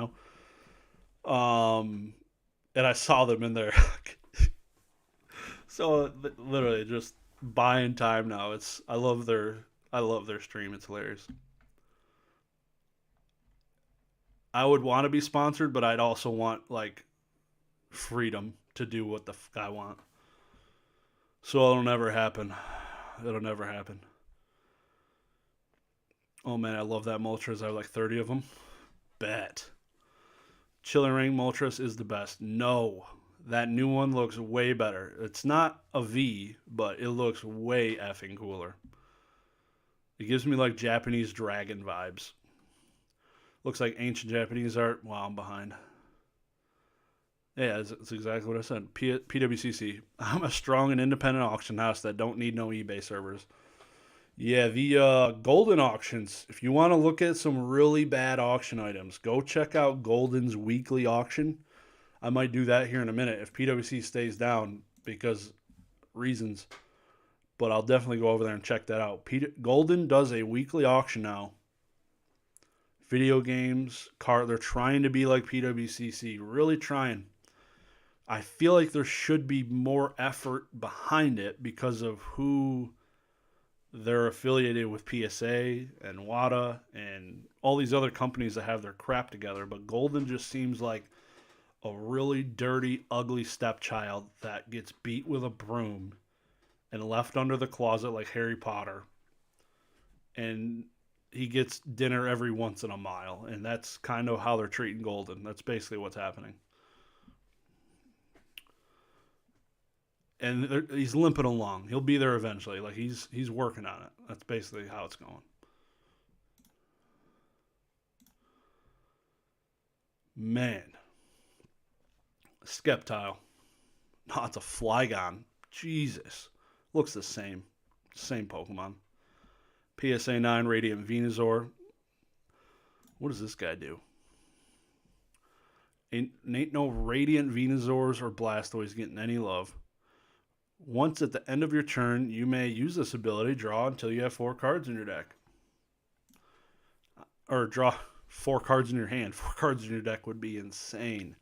S1: know? And I saw them in there. So literally just buying time now. I love their stream. It's hilarious. I would want to be sponsored, but I'd also want like freedom to do what the fuck I want. So it'll never happen. It'll never happen. Oh man, I love that Moltres. I have like 30 of them. Bet. Chilling Ring Moltres is the best. No. That new one looks way better. It's not a V, but it looks way effing cooler. It gives me like Japanese dragon vibes. Looks like ancient Japanese art. Wow, I'm behind. Yeah, it's exactly what I said. PWCC. I'm a strong and independent auction house that don't need no eBay servers. Yeah, the Golden auctions. If you want to look at some really bad auction items, go check out Golden's weekly auction. I might do that here in a minute if PWC stays down because reasons. But I'll definitely go over there and check that out. Golden does a weekly auction now. Video games, they're trying to be like PWCC. Really trying. I feel like there should be more effort behind it because of who they're affiliated with, PSA and WADA and all these other companies that have their crap together. But Golden just seems like a really dirty, ugly stepchild that gets beat with a broom and left under the closet like Harry Potter. And he gets dinner every once in a mile. And that's kind of how they're treating Golden. That's basically what's happening. And he's limping along. He'll be there eventually. Like he's working on it. That's basically how it's going. Man. Skeptile. No, it's a Flygon. Jesus. Looks the same. Same Pokemon. PSA 9 Radiant Venusaur. What does this guy do? Ain't no Radiant Venusaurs or Blastoise getting any love. Once at the end of your turn, you may use this ability, draw until you have 4 cards in your deck. Or draw 4 cards in your hand. 4 cards in your deck would be insane.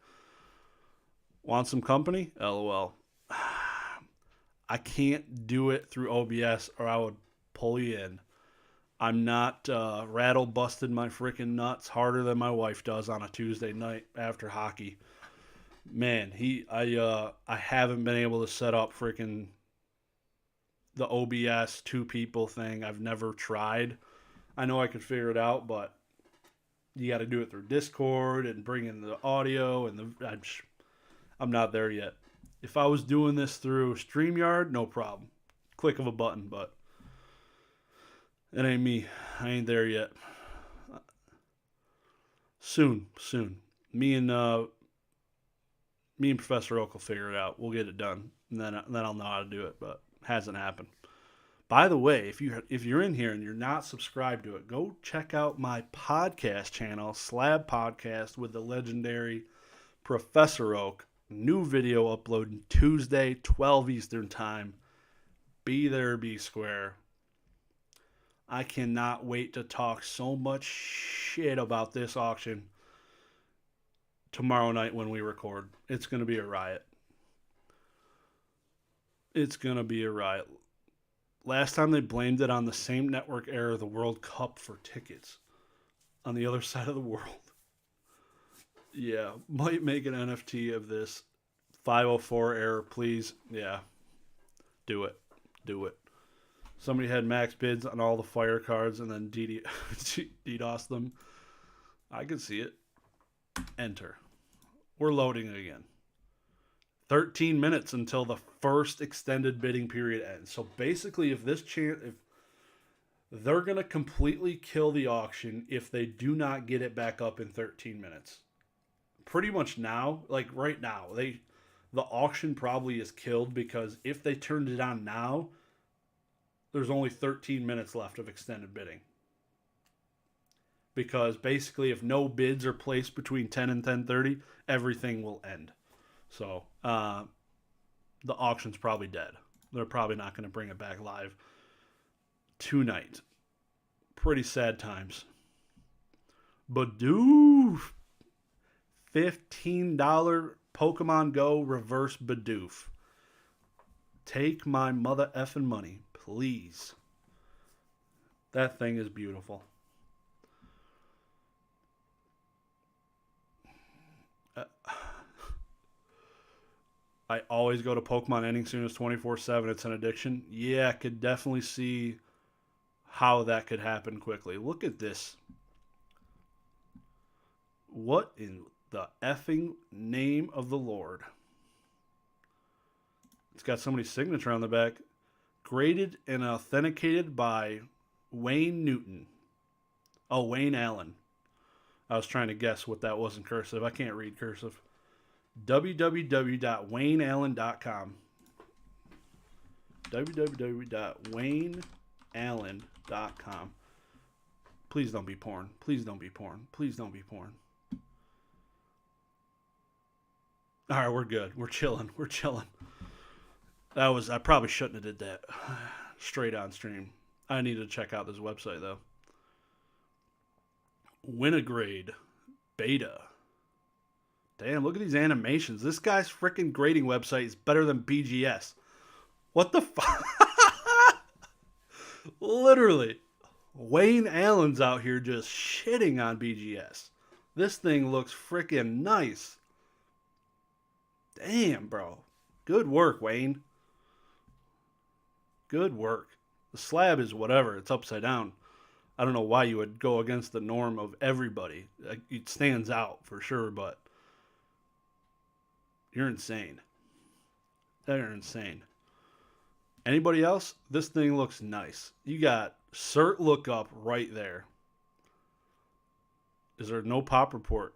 S1: Want some company? LOL. I can't do it through OBS or I would pull you in. I'm not rattle busted my freaking nuts harder than my wife does on a Tuesday night after hockey. Man, I haven't been able to set up freaking the OBS 2 people thing. I've never tried. I know I could figure it out, but you got to do it through Discord and bring in the audio and I'm not there yet. If I was doing this through StreamYard, no problem. Click of a button, but it ain't me. I ain't there yet. Soon. Me and Professor Oak will figure it out. We'll get it done, and then I'll know how to do it. But hasn't happened. By the way, if you're in here and you're not subscribed to it, go check out my podcast channel, Slab Podcast, with the legendary Professor Oak. New video uploading Tuesday, 12 Eastern Time. Be there, be square. I cannot wait to talk so much shit about this auction tomorrow night when we record. It's going to be a riot. It's going to be a riot. Last time they blamed it on the same network error of the World Cup for tickets on the other side of the world. Yeah, might make an NFT of this 504 error, please. Yeah, do it. Somebody had max bids on all the fire cards and then DDoS them. I could see it. Enter. We're loading again. 13 minutes until the first extended bidding period ends. So basically, if they're going to completely kill the auction if they do not get it back up in 13 minutes. Pretty much now, like right now, the auction probably is killed because if they turned it on now, there's only 13 minutes left of extended bidding. Because basically if no bids are placed between 10 and 10:30, everything will end. So the auction's probably dead. They're probably not going to bring it back live tonight. Pretty sad times. Bidoof. $15 Pokemon Go reverse Bidoof. Take my mother effing money, please. That thing is beautiful. I always go to Pokemon Ending Soon as 24/7. It's an addiction. Yeah, I could definitely see how that could happen quickly. Look at this. What in the effing name of the Lord? It's got somebody's signature on the back. Graded and authenticated by Wayne Newton. Oh, Wayne Allen. I was trying to guess what that was in cursive. I can't read cursive. www.wayneallen.com. www.wayneallen.com. Please don't be porn. Please don't be porn. Please don't be porn. All right, we're good. We're chilling. I probably shouldn't have did that straight on stream. I need to check out this website though. Winagrade beta. Damn, look at these animations. This guy's freaking grading website is better than BGS. What the fuck? Literally. Wayne Allen's out here just shitting on BGS. This thing looks freaking nice. Damn, bro. Good work, Wayne. Good work. The slab is whatever. It's upside down. I don't know why you would go against the norm of everybody. It stands out for sure, but you're insane. They're insane. Anybody else? This thing looks nice. You got cert lookup right there. Is there no pop report?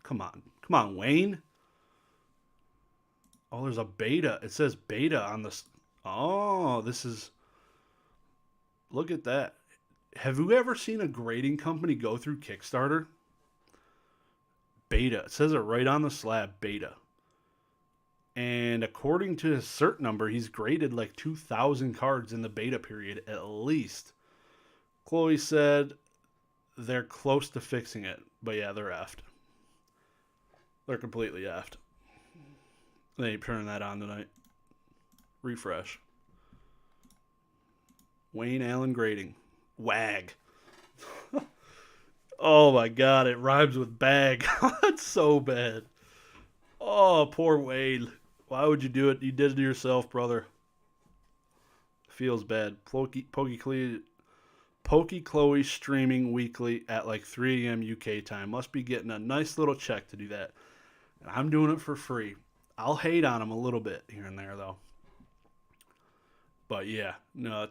S1: Come on. Come on, Wayne. Oh, there's a beta. It says beta on this. Oh, this is. Look at that. Have you ever seen a grading company go through Kickstarter? Beta. It says it right on the slab, beta. And according to his cert number, he's graded like 2,000 cards in the beta period at least. Chloe said they're close to fixing it. But yeah, they're effed. They're completely effed. They ain't turning that on tonight. Refresh. Wayne Allen grading. Wag. Oh my god, it rhymes with bag. That's so bad. Oh, poor Wayne. Why would you do it? You did it to yourself, brother. Feels bad. Pokey Chloe streaming weekly at like 3 a.m. UK time. Must be getting a nice little check to do that. And I'm doing it for free. I'll hate on them a little bit here and there, though. But yeah, no,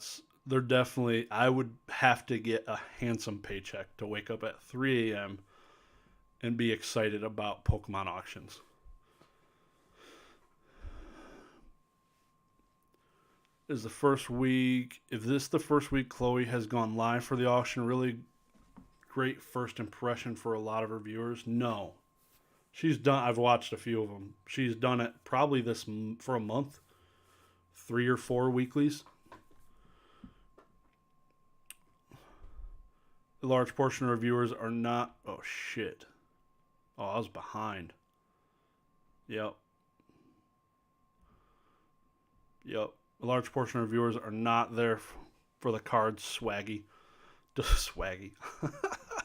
S1: they're definitely, I would have to get a handsome paycheck to wake up at 3 a.m. and be excited about Pokemon auctions. Is the first week, if this is the first week Chloe has gone live for the auction, really great first impression for a lot of her viewers? No. She's done, I've watched a few of them. She's done it probably for a month, 3 or 4 weeklies. A large portion of our viewers are not, oh shit. Oh, I was behind. Yep. A large portion of our viewers are not there for the cards swaggy. Swaggy.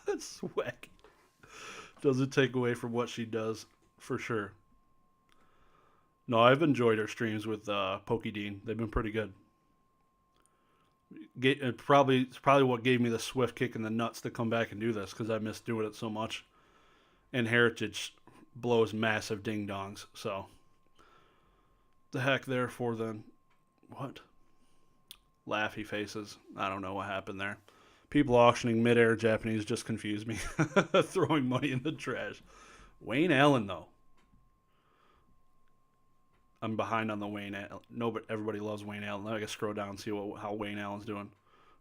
S1: Swaggy. Doesn't take away from what she does, for sure. No, I've enjoyed her streams with Pokédean. They've been pretty good. It's probably what gave me the swift kick in the nuts to come back and do this, because I miss doing it so much. And Heritage blows massive ding-dongs, so. The heck therefore then. What? Laughy faces. I don't know what happened there. People auctioning mid-air Japanese just confused me. Throwing money in the trash. Wayne Allen, though. I'm behind on the Wayne Allen. No, but everybody loves Wayne Allen. I gotta scroll down and see how Wayne Allen's doing.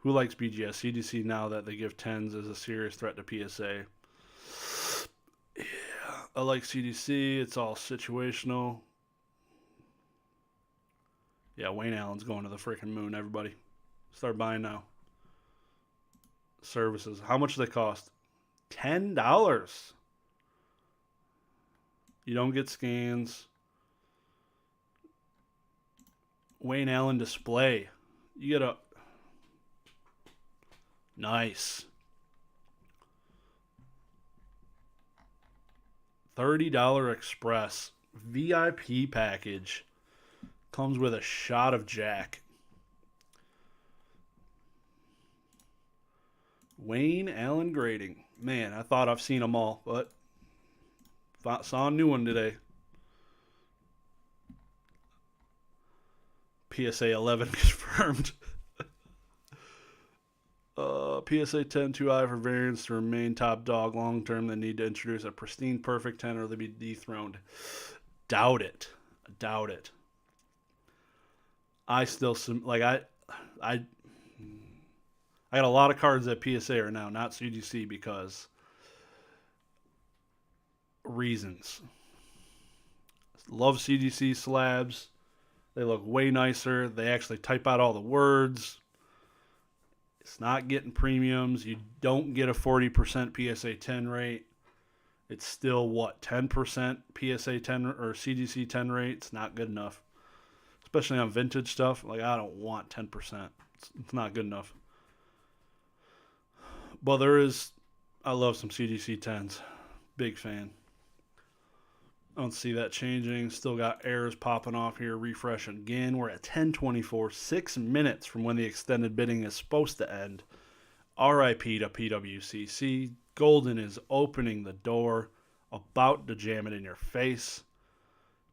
S1: Who likes BGS? CDC now that they give 10s is a serious threat to PSA. Yeah, I like CDC. It's all situational. Yeah, Wayne Allen's going to the freaking moon, everybody. Start buying now. Services. How much do they cost? $10. You don't get scans. Wayne Allen display. You get a... Nice. $30 Express. VIP package. Comes with a shot of Jack. Wayne Allen grading. Man, I thought I've seen them all, but saw a new one today. PSA 11 confirmed. PSA 10 too high for variants to remain top dog long term. They need to introduce a pristine perfect 10 or they'll be dethroned. Doubt it. I still like I got a lot of cards at PSA right now, not CGC, because reasons. Love CGC slabs. They look way nicer. They actually type out all the words. It's not getting premiums. You don't get a 40% PSA 10 rate. It's still, 10% PSA 10 or CGC 10 rate? It's not good enough. Especially on vintage stuff. Like, I don't want 10%. It's not good enough. But I love some CGC 10s. Big fan. I don't see that changing. Still got errors popping off here. Refresh again. We're at 10:24, 6 minutes from when the extended bidding is supposed to end. RIP to PWCC. Golden is opening the door, about to jam it in your face.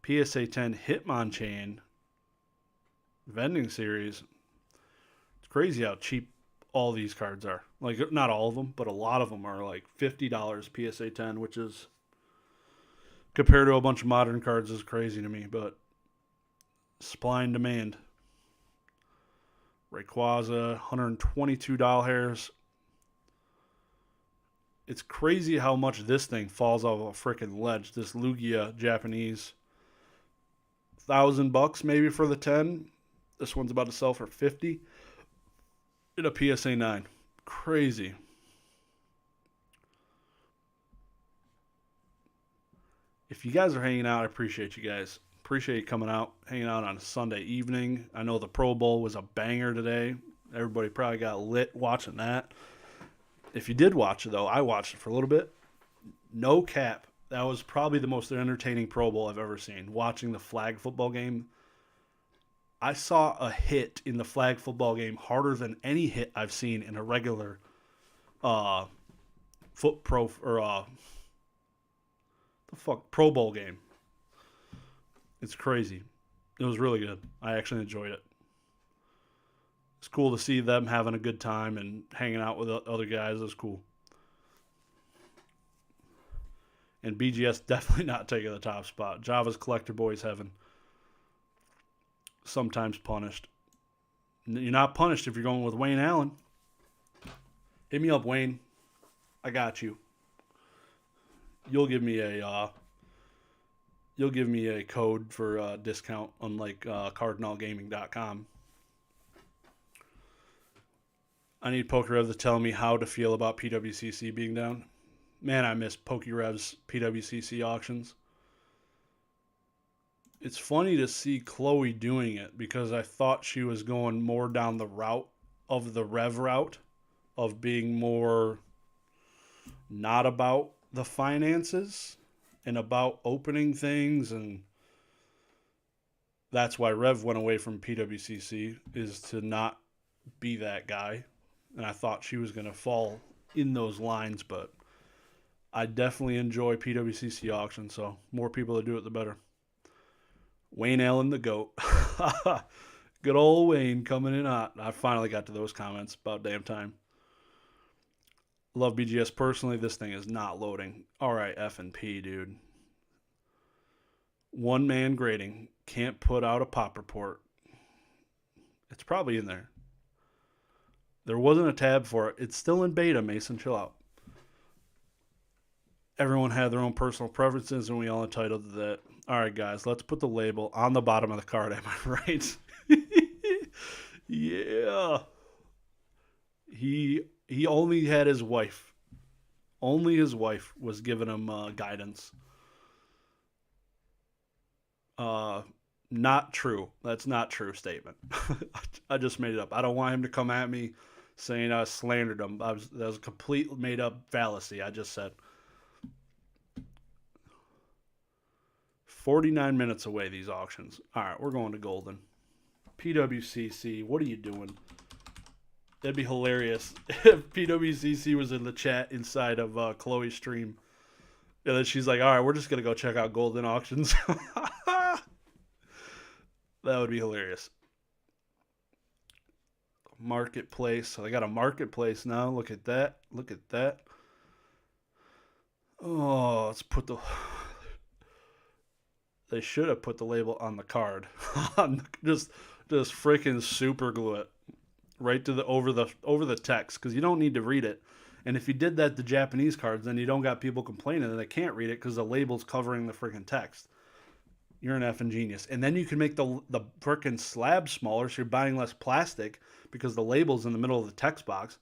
S1: PSA 10 Hitmonchan vending series. It's crazy how cheap all these cards are. Like, not all of them, but a lot of them are like $50 PSA 10, which is compared to a bunch of modern cards is crazy to me, but supply and demand. Rayquaza, $122. It's crazy how much this thing falls off a freaking ledge. This Lugia Japanese, $1,000 maybe for the 10. This one's about to sell for 50 in a PSA 9. Crazy. If you guys are hanging out, I appreciate you guys. Appreciate you coming out, hanging out on a Sunday evening. I know the Pro Bowl was a banger today. Everybody probably got lit watching that. If you did watch it, though, I watched it for a little bit. No cap. That was probably the most entertaining Pro Bowl I've ever seen. Watching the flag football game. I saw a hit in the flag football game harder than any hit I've seen in a regular Pro Bowl game. It's crazy. It was really good. I actually enjoyed it. It's cool to see them having a good time and hanging out with other guys. It was cool. And BGS definitely not taking the top spot. Java's Collector Boys heaven. Sometimes punished. You're not punished if you're going with Wayne Allen. Hit me up, Wayne. I got you. You'll give me a code for a discount, unlike cardinalgaming.com. I need PokeRev to tell me how to feel about PWCC being down. Man, I miss PokeRev's PWCC auctions. It's funny to see Chloe doing it because I thought she was going more down the route of the Rev route of being more not about the finances and about opening things, and that's why Rev went away from PWCC, is to not be that guy. And I thought she was going to fall in those lines, but I definitely enjoy PWCC auctions, so more people that do it, the better. Wayne Allen, the GOAT. Good old Wayne coming in hot. I finally got to those comments. About damn time. Love BGS personally. This thing is not loading. All right, F&P, dude. One man grading. Can't put out a pop report. It's probably in there. There wasn't a tab for it. It's still in beta, Mason. Chill out. Everyone had their own personal preferences, and we all entitled to that. All right, guys, let's put the label on the bottom of the card. Am I right? Yeah. He only had his wife. Only his wife was giving him guidance. Not true. That's not true statement. I just made it up. I don't want him to come at me saying I slandered him. That was a complete made up fallacy. I just said 49 minutes away, these auctions. All right, we're going to Golden. PWCC, what are you doing? That'd be hilarious if PWCC was in the chat inside of Chloe's stream. And then she's like, all right, we're just going to go check out Golden auctions. That would be hilarious. Marketplace. So they got a marketplace now. Look at that. Look at that. Oh, let's put the... They should have put the label on the card. just freaking super glue it right to the over the text, because you don't need to read it. And if you did that to Japanese cards, then you don't got people complaining that they can't read it because the label's covering the freaking text. You're an effing genius. And then you can make the freaking slab smaller, so you're buying less plastic because the label's in the middle of the text box.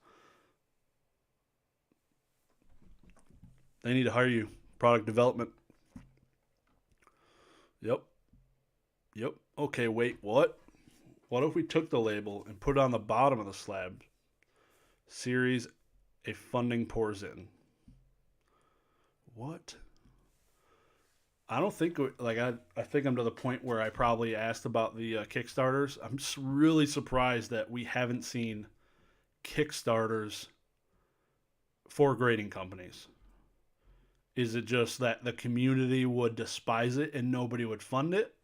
S1: They need to hire you. Product development. Yep. Okay, wait, what? What if we took the label and put it on the bottom of the slab? Series, a funding pours in. What? I don't think, like, I think I'm to the point where I probably asked about the Kickstarters. I'm just really surprised that we haven't seen Kickstarters for grading companies. Is it just that the community would despise it and nobody would fund it?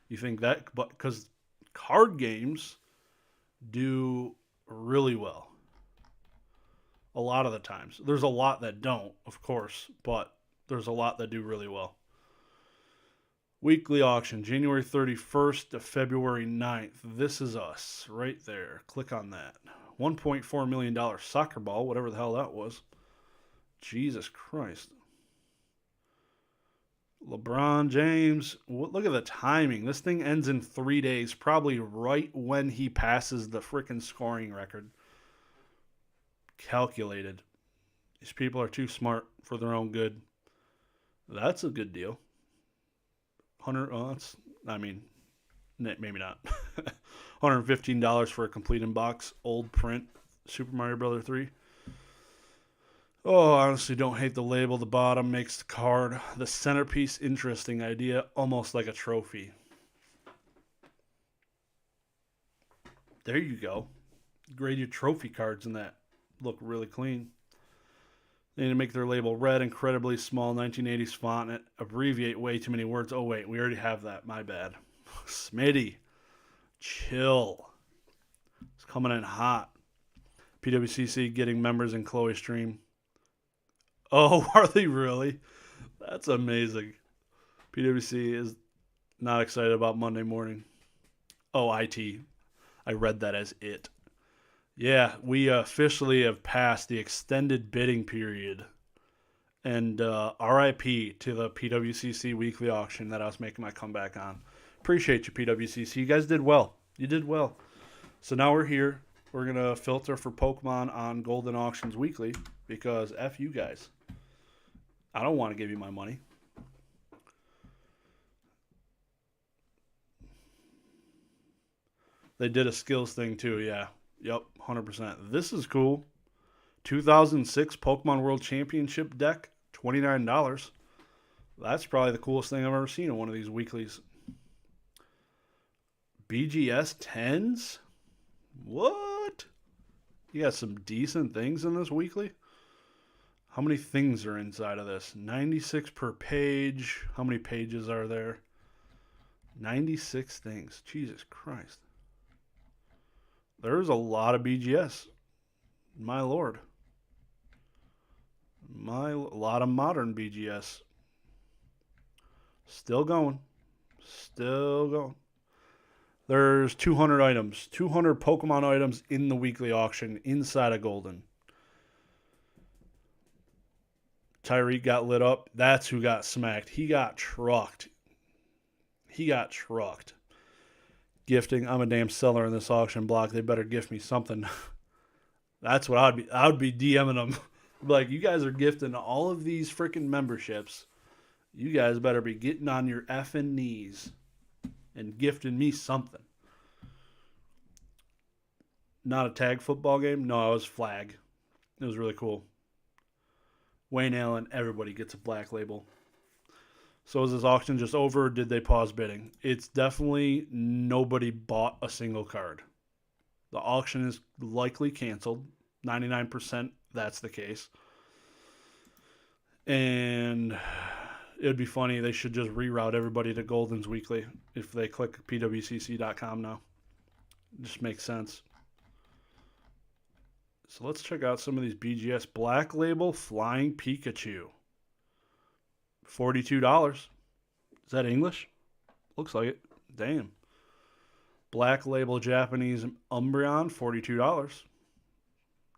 S1: You think that? But because card games do really well. A lot of the times. There's a lot that don't, of course, but there's a lot that do really well. Weekly auction, January 31st to February 9th. This is us, right there. Click on that. $1.4 million soccer ball, whatever the hell that was. Jesus Christ. LeBron James. Look at the timing. This thing ends in 3 days, probably right when he passes the freaking scoring record. Calculated. These people are too smart for their own good. That's a good deal. 100. Oh, that's. I mean, maybe not. $115 for a complete in box old print Super Mario Brother 3. Oh, honestly, don't hate the label. The bottom makes the card. The centerpiece, interesting idea, almost like a trophy. There you go. Grade your trophy cards in that. Look really clean. They need to make their label red, incredibly small, 1980s font, and abbreviate way too many words. Oh, wait, we already have that. My bad. Smitty. Chill. It's coming in hot. PWCC getting members in Chloe stream. Oh, are they really? That's amazing. PWC is not excited about Monday morning. Oh, IT. I read that as it. Yeah, we officially have passed the extended bidding period. And RIP to the PWCC weekly auction that I was making my comeback on. Appreciate you, PWCC. You guys did well. You did well. So now we're here. We're going to filter for Pokemon on Golden Auctions Weekly because F you guys. I don't want to give you my money. They did a skills thing too, yeah. Yep, 100%. This is cool. 2006 Pokemon World Championship deck, $29. That's probably the coolest thing I've ever seen in one of these weeklies. BGS 10s? What? You got some decent things in this weekly? How many things are inside of this? 96 per page. How many pages are there? 96 things. Jesus Christ. There's a lot of BGS. My lord. A lot of modern BGS. Still going. Still going. There's 200 items. 200 Pokemon items in the weekly auction inside of Golden. Tyreek got lit up. That's who got smacked. He got trucked. Gifting. I'm a damn seller in this auction block. They better gift me something. That's what I would be DMing them. Like, you guys are gifting all of these freaking memberships. You guys better be getting on your effing knees and gifting me something. Not a tag football game? No, it was flag. It was really cool. Wayne Allen, everybody gets a black label. So is this auction just over or did they pause bidding? It's definitely nobody bought a single card. The auction is likely canceled. 99% that's the case. And it would be funny. They should just reroute everybody to Golden's Weekly if they click pwcc.com now. It just makes sense. So let's check out some of these BGS. Black Label Flying Pikachu. $42. Is that English? Looks like it. Damn. Black Label Japanese Umbreon, $42.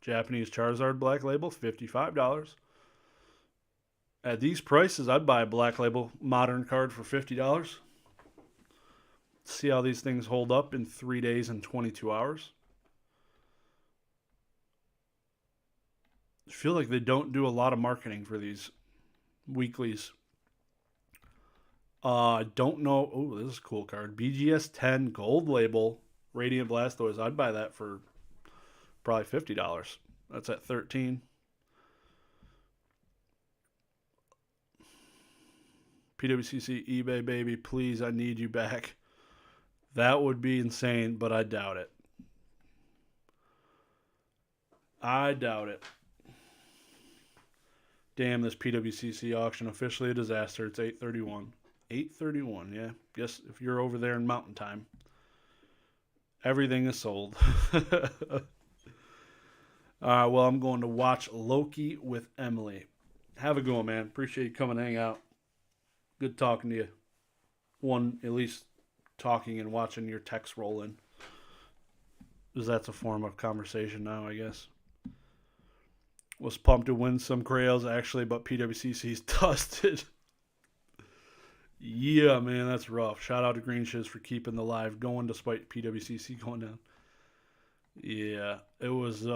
S1: Japanese Charizard Black Label, $55. At these prices, I'd buy a Black Label Modern card for $50. See how these things hold up in 3 days and 22 hours. I feel like they don't do a lot of marketing for these weeklies. I don't know. Oh, this is a cool card. BGS 10 Gold Label Radiant Blastoise. I'd buy that for probably $50. That's at $13. PWCC eBay, baby. Please, I need you back. That would be insane, but I doubt it. I doubt it. Damn, this PWCC auction officially a disaster. It's 8:31. 8:31, yeah. Guess if you're over there in Mountain Time, everything is sold. Well, I'm going to watch Loki with Emily. Have a good one, man. Appreciate you coming and hang out. Good talking to you. one at least talking and watching your text roll in. Because that's a form of conversation now, I guess. Was pumped to win some Grails, actually, but PWCC's dusted. Yeah, man, that's rough. Shout out to Dagreenshiz for keeping the live going despite PWCC going down. Yeah, it was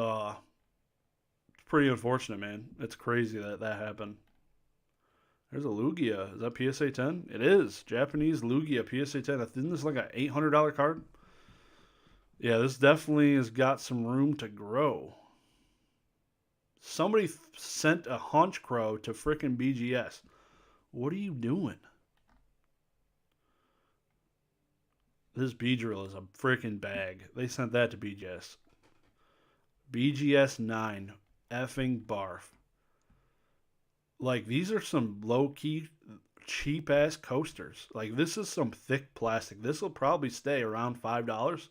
S1: pretty unfortunate, man. It's crazy that that happened. There's a Lugia. Is that PSA 10? It is. Japanese Lugia PSA 10. Isn't this like an $800 card? Yeah, this definitely has got some room to grow. Somebody sent a hunch crow to frickin' BGS. What are you doing? This B-drill is a frickin' bag. They sent that to BGS. BGS 9. Effing barf. Like, these are some low-key, cheap-ass coasters. Like, this is some thick plastic. This will probably stay around $5.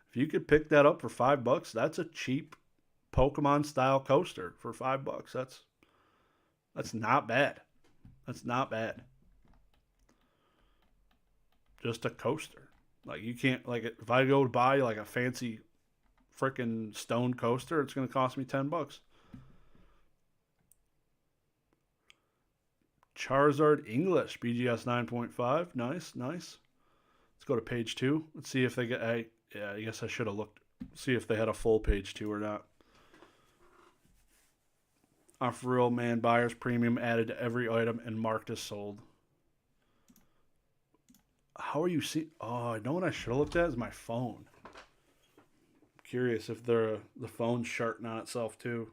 S1: If you could pick that up for $5, that's a cheap Pokemon-style coaster for $5. That's not bad. That's not bad. Just a coaster. Like, you can't, like, if I go to buy, like, a fancy freaking stone coaster, it's going to cost me $10. Charizard English, BGS 9.5. Nice, nice. Let's go to page 2. Let's see if they get, I guess I should have looked, see if they had a full page 2 or not. For real, man, buyer's premium added to every item and marked as sold. How are you seeing? Oh, I know what I should have looked at is my phone. I'm curious if the phone's sharting on itself too.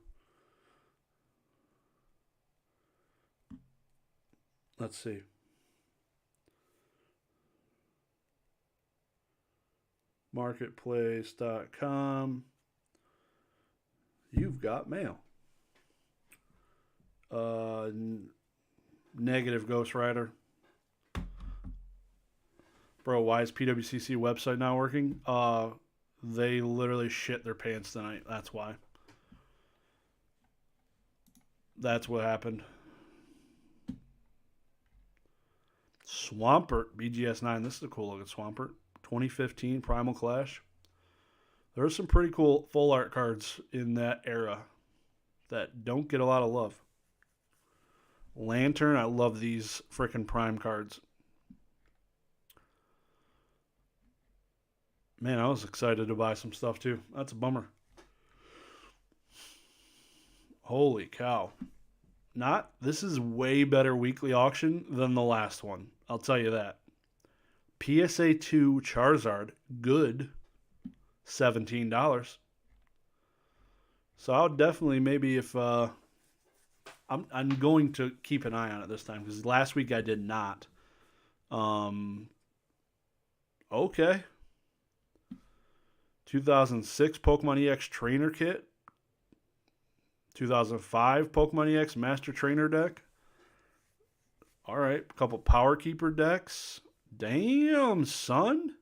S1: Let's see. Marketplace.com. You've got mail. Negative Ghost Rider. Bro, why is PWCC website not working? They literally shit their pants tonight. That's why. That's what happened. Swampert, BGS 9. This is a cool looking Swampert. 2015 Primal Clash. There's some pretty cool full art cards in that era that don't get a lot of love. Lantern, I love these freaking Prime cards. Man, I was excited to buy some stuff too. That's a bummer. Holy cow. This is way better weekly auction than the last one. I'll tell you that. PSA 2 Charizard, good, $17. So I'll definitely maybe if I'm going to keep an eye on it this time because last week I did not. Okay. 2006 Pokemon EX Trainer Kit. 2005 Pokemon EX Master Trainer deck. All right, a couple Power Keeper decks. Damn, son.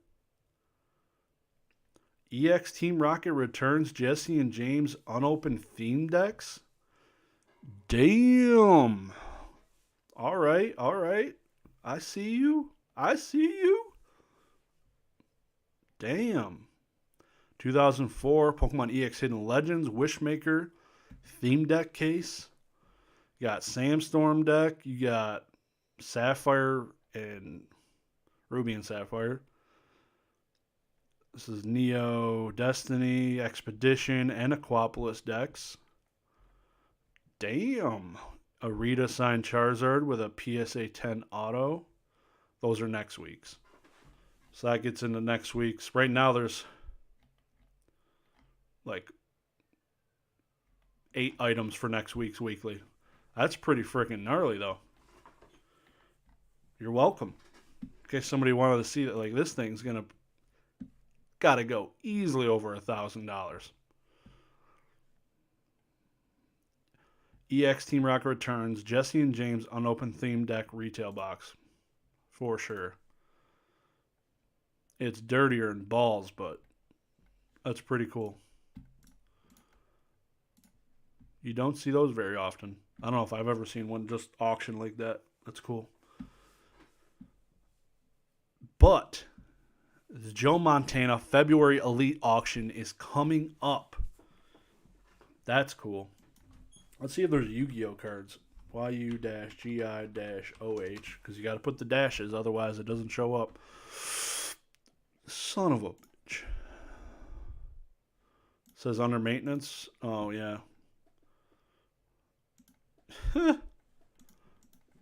S1: EX Team Rocket returns Jesse and James unopened theme decks. Damn. All right, all right. I see you. I see you. Damn. 2004 Pokemon EX Hidden Legends Wishmaker theme deck case. You got Sandstorm deck. You got Sapphire and Ruby and Sapphire. This is Neo, Destiny, Expedition, and Aquapolis decks. Damn. A Rita signed Charizard with a PSA 10 auto. Those are next week's. So that gets into next week's. Right now there's like 8 items for next week's weekly. That's pretty freaking gnarly though. You're welcome. In case somebody wanted to see that, like, this thing's gotta go easily over $1,000. EX Team Rocket returns Jesse and James unopened theme deck retail box. For sure. It's dirtier than balls, but that's pretty cool. You don't see those very often. I don't know if I've ever seen one just auction like that. That's cool. But the Joe Montana February Elite Auction is coming up. That's cool. Let's see if there's Yu-Gi-Oh cards. YU-GI-OH. Because you got to put the dashes, otherwise it doesn't show up. Son of a bitch. Says under maintenance. Oh, yeah.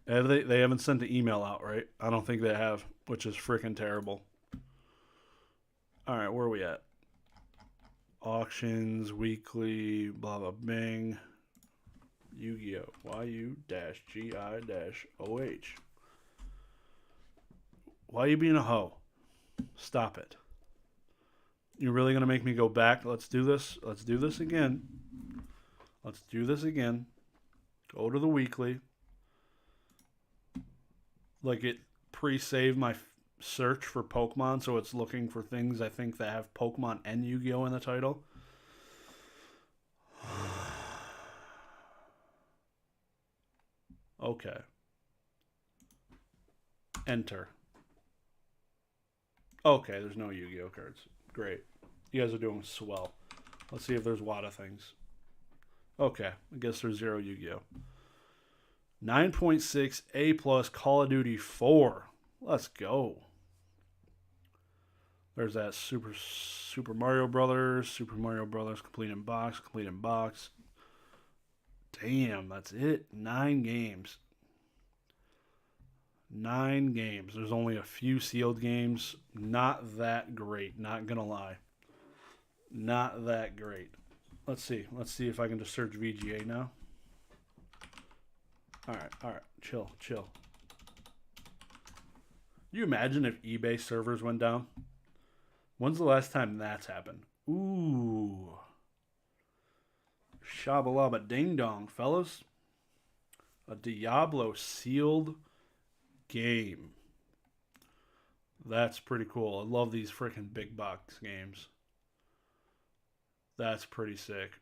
S1: They haven't sent the email out, right? I don't think they have, which is freaking terrible. All right, where are we at? Auctions, weekly, blah, blah, bing. Yu-Gi-Oh! YU-GI-OH. Why are you being a hoe? Stop it. You're really going to make me go back? Let's do this. Let's do this again. Let's do this again. Go to the weekly. Like it pre-saved my search for Pokemon, so it's looking for things I think that have Pokemon and Yu-Gi-Oh! In the title. Okay. Enter. Okay, there's no Yu-Gi-Oh! Cards. Great. You guys are doing swell. Let's see if there's WADA things. Okay, I guess there's zero Yu-Gi-Oh! 9.6 A+ Call of Duty 4. Let's go. There's that Super Mario Brothers, complete in box. Damn, that's it. 9 games. 9 games. There's only a few sealed games. Not that great. Not gonna lie. Not that great. Let's see. Let's see if I can just search VGA now. Alright. Chill. You imagine if eBay servers went down? When's the last time that's happened? Ooh. Shabalaba ding dong, fellas. A Diablo sealed game. That's pretty cool. I love these freaking big box games. That's pretty sick.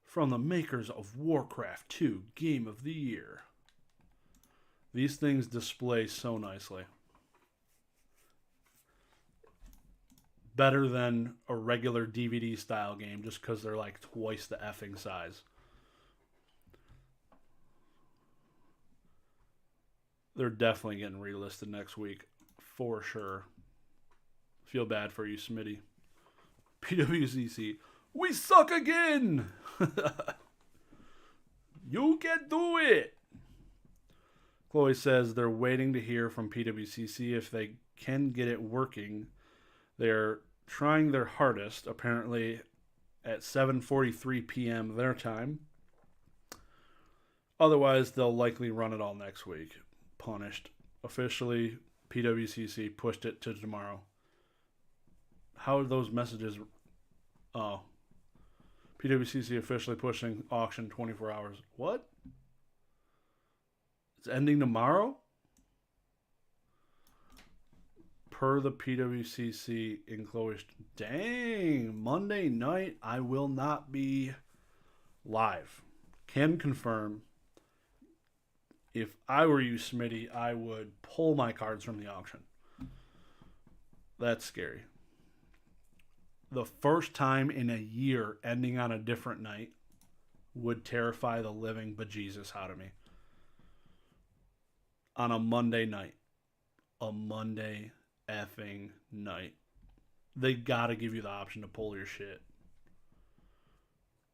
S1: From the makers of Warcraft 2 Game of the Year. These things display so nicely. Better than a regular DVD style game just because they're like twice the effing size. They're definitely getting relisted next week. For sure. Feel bad for you, Smitty. PWCC. We suck again! You can do it! Chloe says they're waiting to hear from PWCC if they can get it working. They're trying their hardest, apparently at 7:43 p.m. their time. Otherwise, they'll likely run it all next week. Punished. Officially, PWCC pushed it to tomorrow. How are those messages? Oh. PWCC officially pushing auction 24 hours. What? It's ending tomorrow? Per the PWCC in Chloe's. Dang. Monday night, I will not be live. Can confirm. If I were you, Smitty, I would pull my cards from the auction. That's scary. The first time in a year ending on a different night would terrify the living bejesus out of me. On a Monday night. A Monday effing night. They gotta give you the option to pull your shit.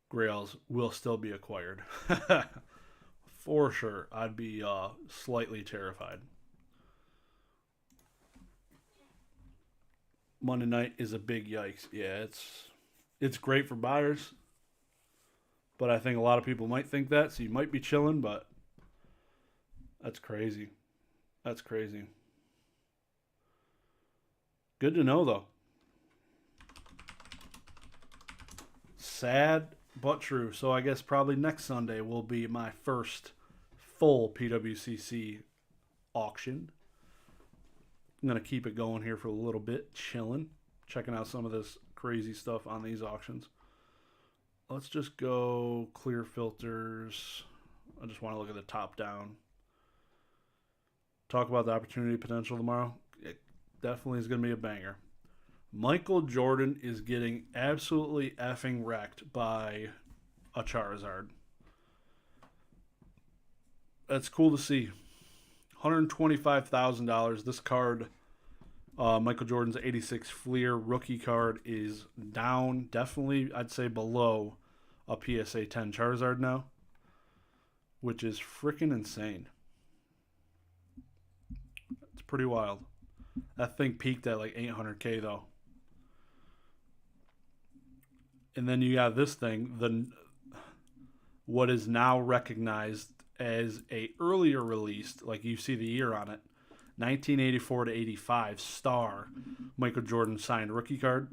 S1: Grails will still be acquired. For sure. I'd be slightly terrified. Monday night is a big yikes. Yeah, it's great for buyers. But I think a lot of people might think that, so you might be chilling, but that's crazy. That's crazy. Good to know, though. Sad, but true. So I guess probably next Sunday will be my first full PWCC auction. I'm going to keep it going here for a little bit, chilling, checking out some of this crazy stuff on these auctions. Let's just go clear filters. I just want to look at the top down. Talk about the opportunity potential tomorrow. It definitely is going to be a banger. Michael Jordan is getting absolutely effing wrecked by a Charizard. That's cool to see. $125,000. This card, Michael Jordan's 86 Fleer rookie card, is down. Definitely, I'd say below a PSA 10 Charizard now, which is freaking insane. It's pretty wild. That thing peaked at like 800K though. And then you got this thing, the what is now recognized as a earlier released, like you see the year on it, 1984 to 85 star Michael Jordan signed rookie card.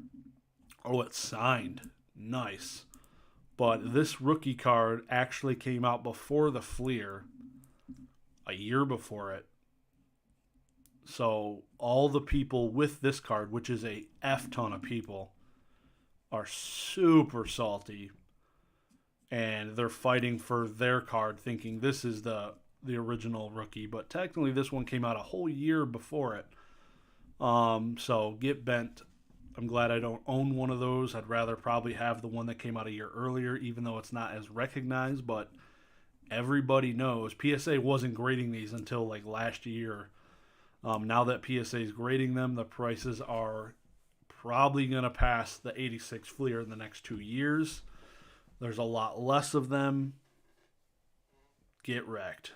S1: Oh, it's signed. Nice. But this rookie card actually came out before the Fleer, a year before it. So all the people with this card, which is a F ton of people, are super salty, and they're fighting for their card, thinking this is the original rookie. But technically, this one came out a whole year before it. So get bent. I'm glad I don't own one of those. I'd rather probably have the one that came out a year earlier, even though it's not as recognized. But everybody knows PSA wasn't grading these until like last year. Now that PSA is grading them, the prices are probably going to pass the 86 Fleer in the next 2 years. There's a lot less of them. Get wrecked.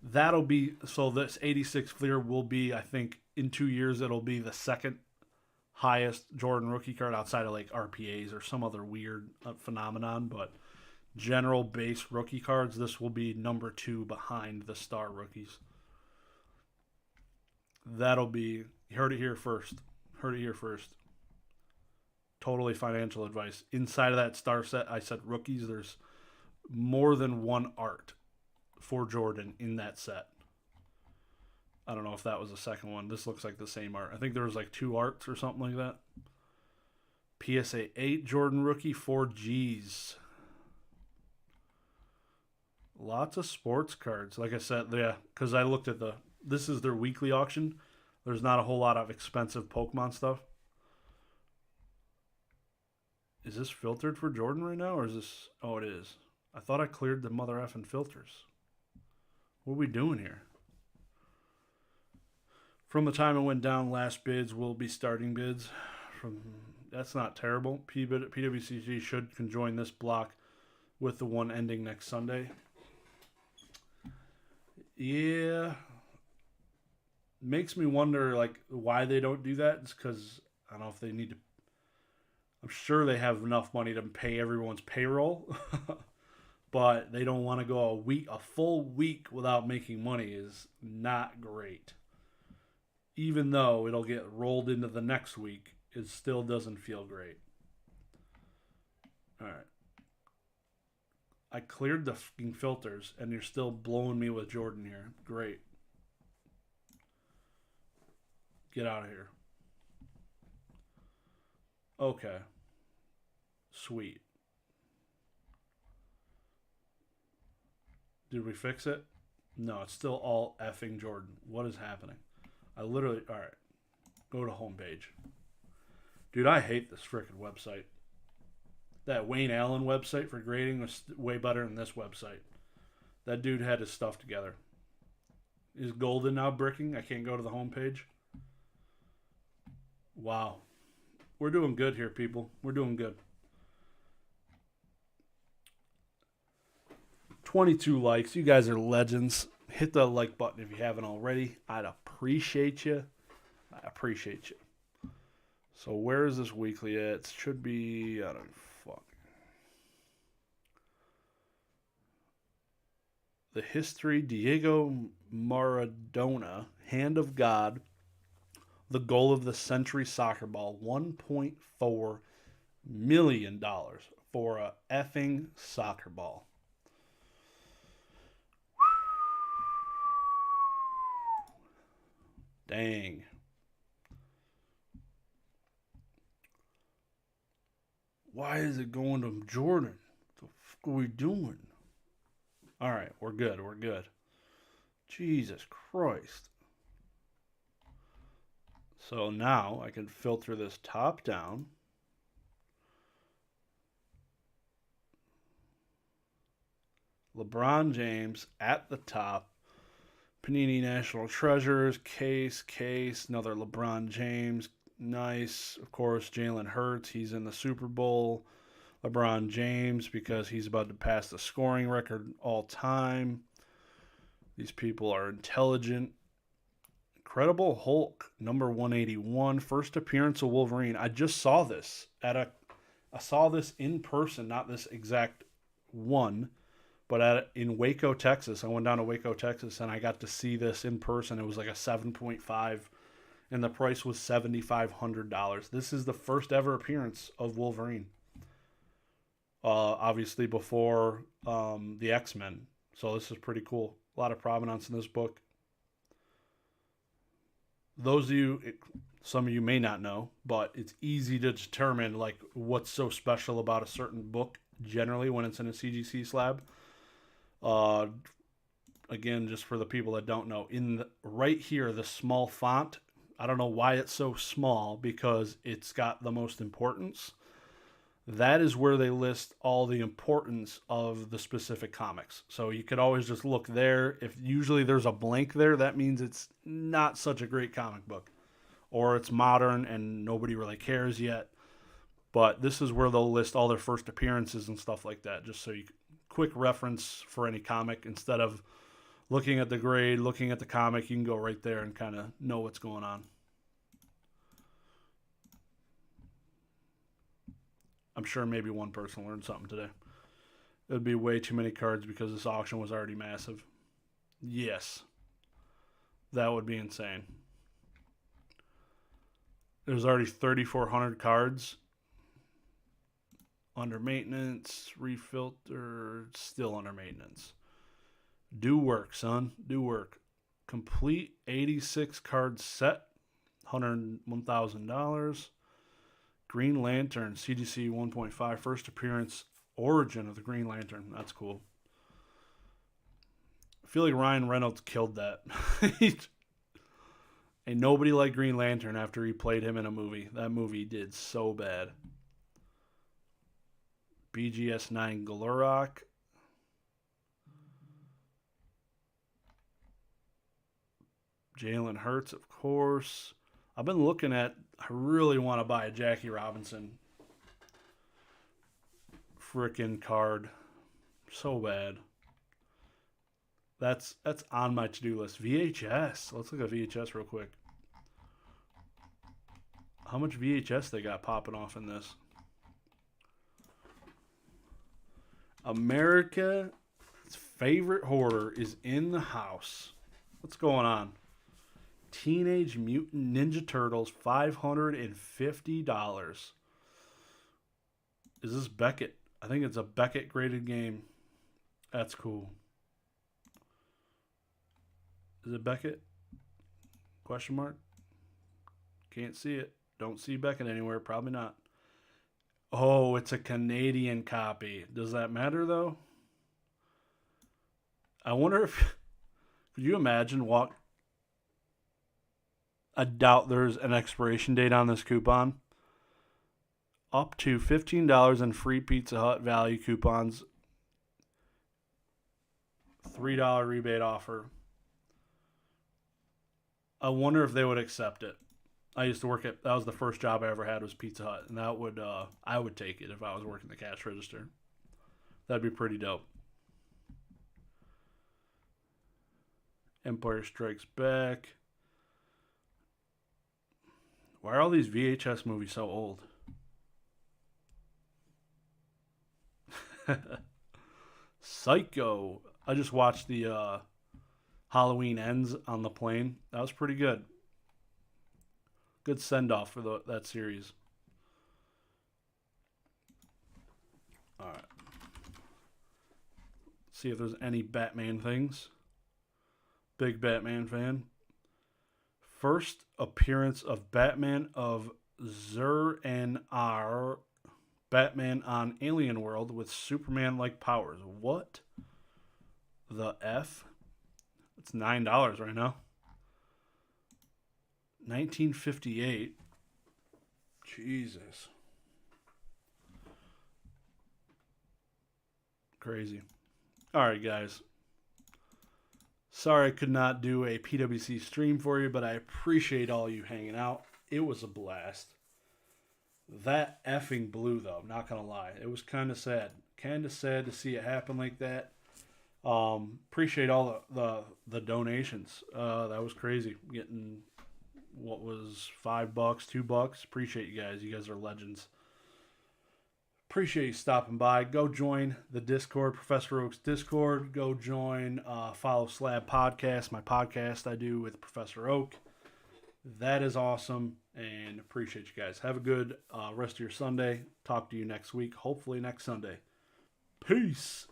S1: That'll be, so this 86 Fleer will be, I think, in 2 years, it'll be the second highest Jordan rookie card outside of like RPAs or some other weird phenomenon. But general base rookie cards, this will be number 2 behind the star rookies. That'll be, you heard it here first. Heard it here first. Totally financial advice. Inside of that star set, I said rookies, there's more than one art for Jordan in that set. I don't know if that was the second one. This looks like the same art. I think there was like 2 arts or something like that. PSA 8 Jordan rookie, 4 Gs. Lots of sports cards. Like I said, yeah, because I looked at this is their weekly auction. There's not a whole lot of expensive Pokemon stuff. Is this filtered for Jordan right now, or is this... Oh, it is. I thought I cleared the mother effing filters. What are we doing here? From the time it went down, last bids will be starting bids. That's not terrible. PWCC should conjoin this block with the one ending next Sunday. Yeah... Makes me wonder, like, why they don't do that. It's because I don't know if they need to. I'm sure they have enough money to pay everyone's payroll, but they don't want to go a full week without making money is not great. Even though it'll get rolled into the next week, it still doesn't feel great. All right. I cleared the fucking filters, and you're still blowing me with Jordan here. Great. Get out of here. Okay. Sweet. Did we fix it? No, it's still all effing Jordan. What is happening? I literally... Alright. Go to homepage. Dude, I hate this freaking website. That Wayne Allen website for grading was way better than this website. That dude had his stuff together. Is Golden now bricking? I can't go to the homepage. Wow. We're doing good here, people. We're doing good. 22 likes. You guys are legends. Hit the like button if you haven't already. I'd appreciate you. I appreciate you. So where is this weekly at? It should be... I don't fuck. The history, Diego Maradona, Hand of God, the goal of the century soccer ball, $1.4 million for a effing soccer ball. Dang. Why is it going to Jordan? What the fuck are we doing? All right, we're good. We're good. Jesus Christ. So now I can filter this top down. LeBron James at the top. Panini National Treasures, case, another LeBron James. Nice. Of course, Jalen Hurts. He's in the Super Bowl. LeBron James because he's about to pass the scoring record all time. These people are intelligent. Incredible Hulk, number 181. First appearance of Wolverine. I just saw this I saw this in person, not this exact one, but in Waco, Texas. I went down to Waco, Texas, and I got to see this in person. It was like a 7.5, and the price was $7,500. This is the first ever appearance of Wolverine. Obviously before the X-Men. So this is pretty cool. A lot of provenance in this book. Some of you may not know, but it's easy to determine like what's so special about a certain book generally when it's in a CGC slab. Again, just for the people that don't know, right here, the small font, I don't know why it's so small because it's got the most importance. That is where they list all the importance of the specific comics. So you could always just look there. If usually there's a blank there, that means it's not such a great comic book. Or it's modern and nobody really cares yet. But this is where they'll list all their first appearances and stuff like that. Just so you quick reference for any comic. Instead of looking at the grade, looking at the comic, you can go right there and kind of know what's going on. I'm sure maybe one person learned something today. It would be way too many cards because this auction was already massive. Yes. That would be insane. There's already 3,400 cards. Under maintenance, refilter, still under maintenance. Do work, son. Do work. Complete 86 card set. $101,000. Green Lantern, CGC 1.5, first appearance, origin of the Green Lantern. That's cool. I feel like Ryan Reynolds killed that. And nobody liked Green Lantern after he played him in a movie. That movie did so bad. BGS 9 Glurak. Jalen Hurts, of course. I've been looking at, I really want to buy a Jackie Robinson frickin' card. So bad. That's on my to-do list. VHS. Let's look at VHS real quick. How much VHS they got popping off in this? America's favorite hoarder is in the house. What's going on? Teenage Mutant Ninja Turtles, $550. Is this Beckett? I think it's a Beckett graded game. That's cool. Is it Beckett? Question mark? Can't see it. Don't see Beckett anywhere. Probably not. Oh, it's a Canadian copy. Does that matter, though? I wonder if... Could you imagine what... I doubt there's an expiration date on this coupon. Up to $15 in free Pizza Hut value coupons. $3 rebate offer. I wonder if they would accept it. I used to work at, that was the first job I ever had was Pizza Hut. And that would, I would take it if I was working the cash register. That'd be pretty dope. Empire Strikes Back. Why are all these VHS movies so old? Psycho. I just watched the Halloween Ends on the plane. That was pretty good. Good send-off for that series. All right. See if there's any Batman things. Big Batman fan. First appearance of Batman of Zur-En-Arrh. Batman on Alien World with Superman-like powers. What the F? It's $9 right now. 1958. Jesus. Crazy. All right, guys. Sorry I could not do a PWC stream for you, but I appreciate all you hanging out. It was a blast. That effing blew, though. I'm not gonna lie, it was kind of sad. Kind of sad to see it happen like that. Appreciate all the donations. That was crazy. Getting what was $5, $2. Appreciate you guys. You guys are legends. Appreciate you stopping by. Go join the Discord, Professor Oak's Discord. Go join Follow Slab Podcast, my podcast I do with Professor Oak. That is awesome, and appreciate you guys. Have a good rest of your Sunday. Talk to you next week, hopefully next Sunday. Peace.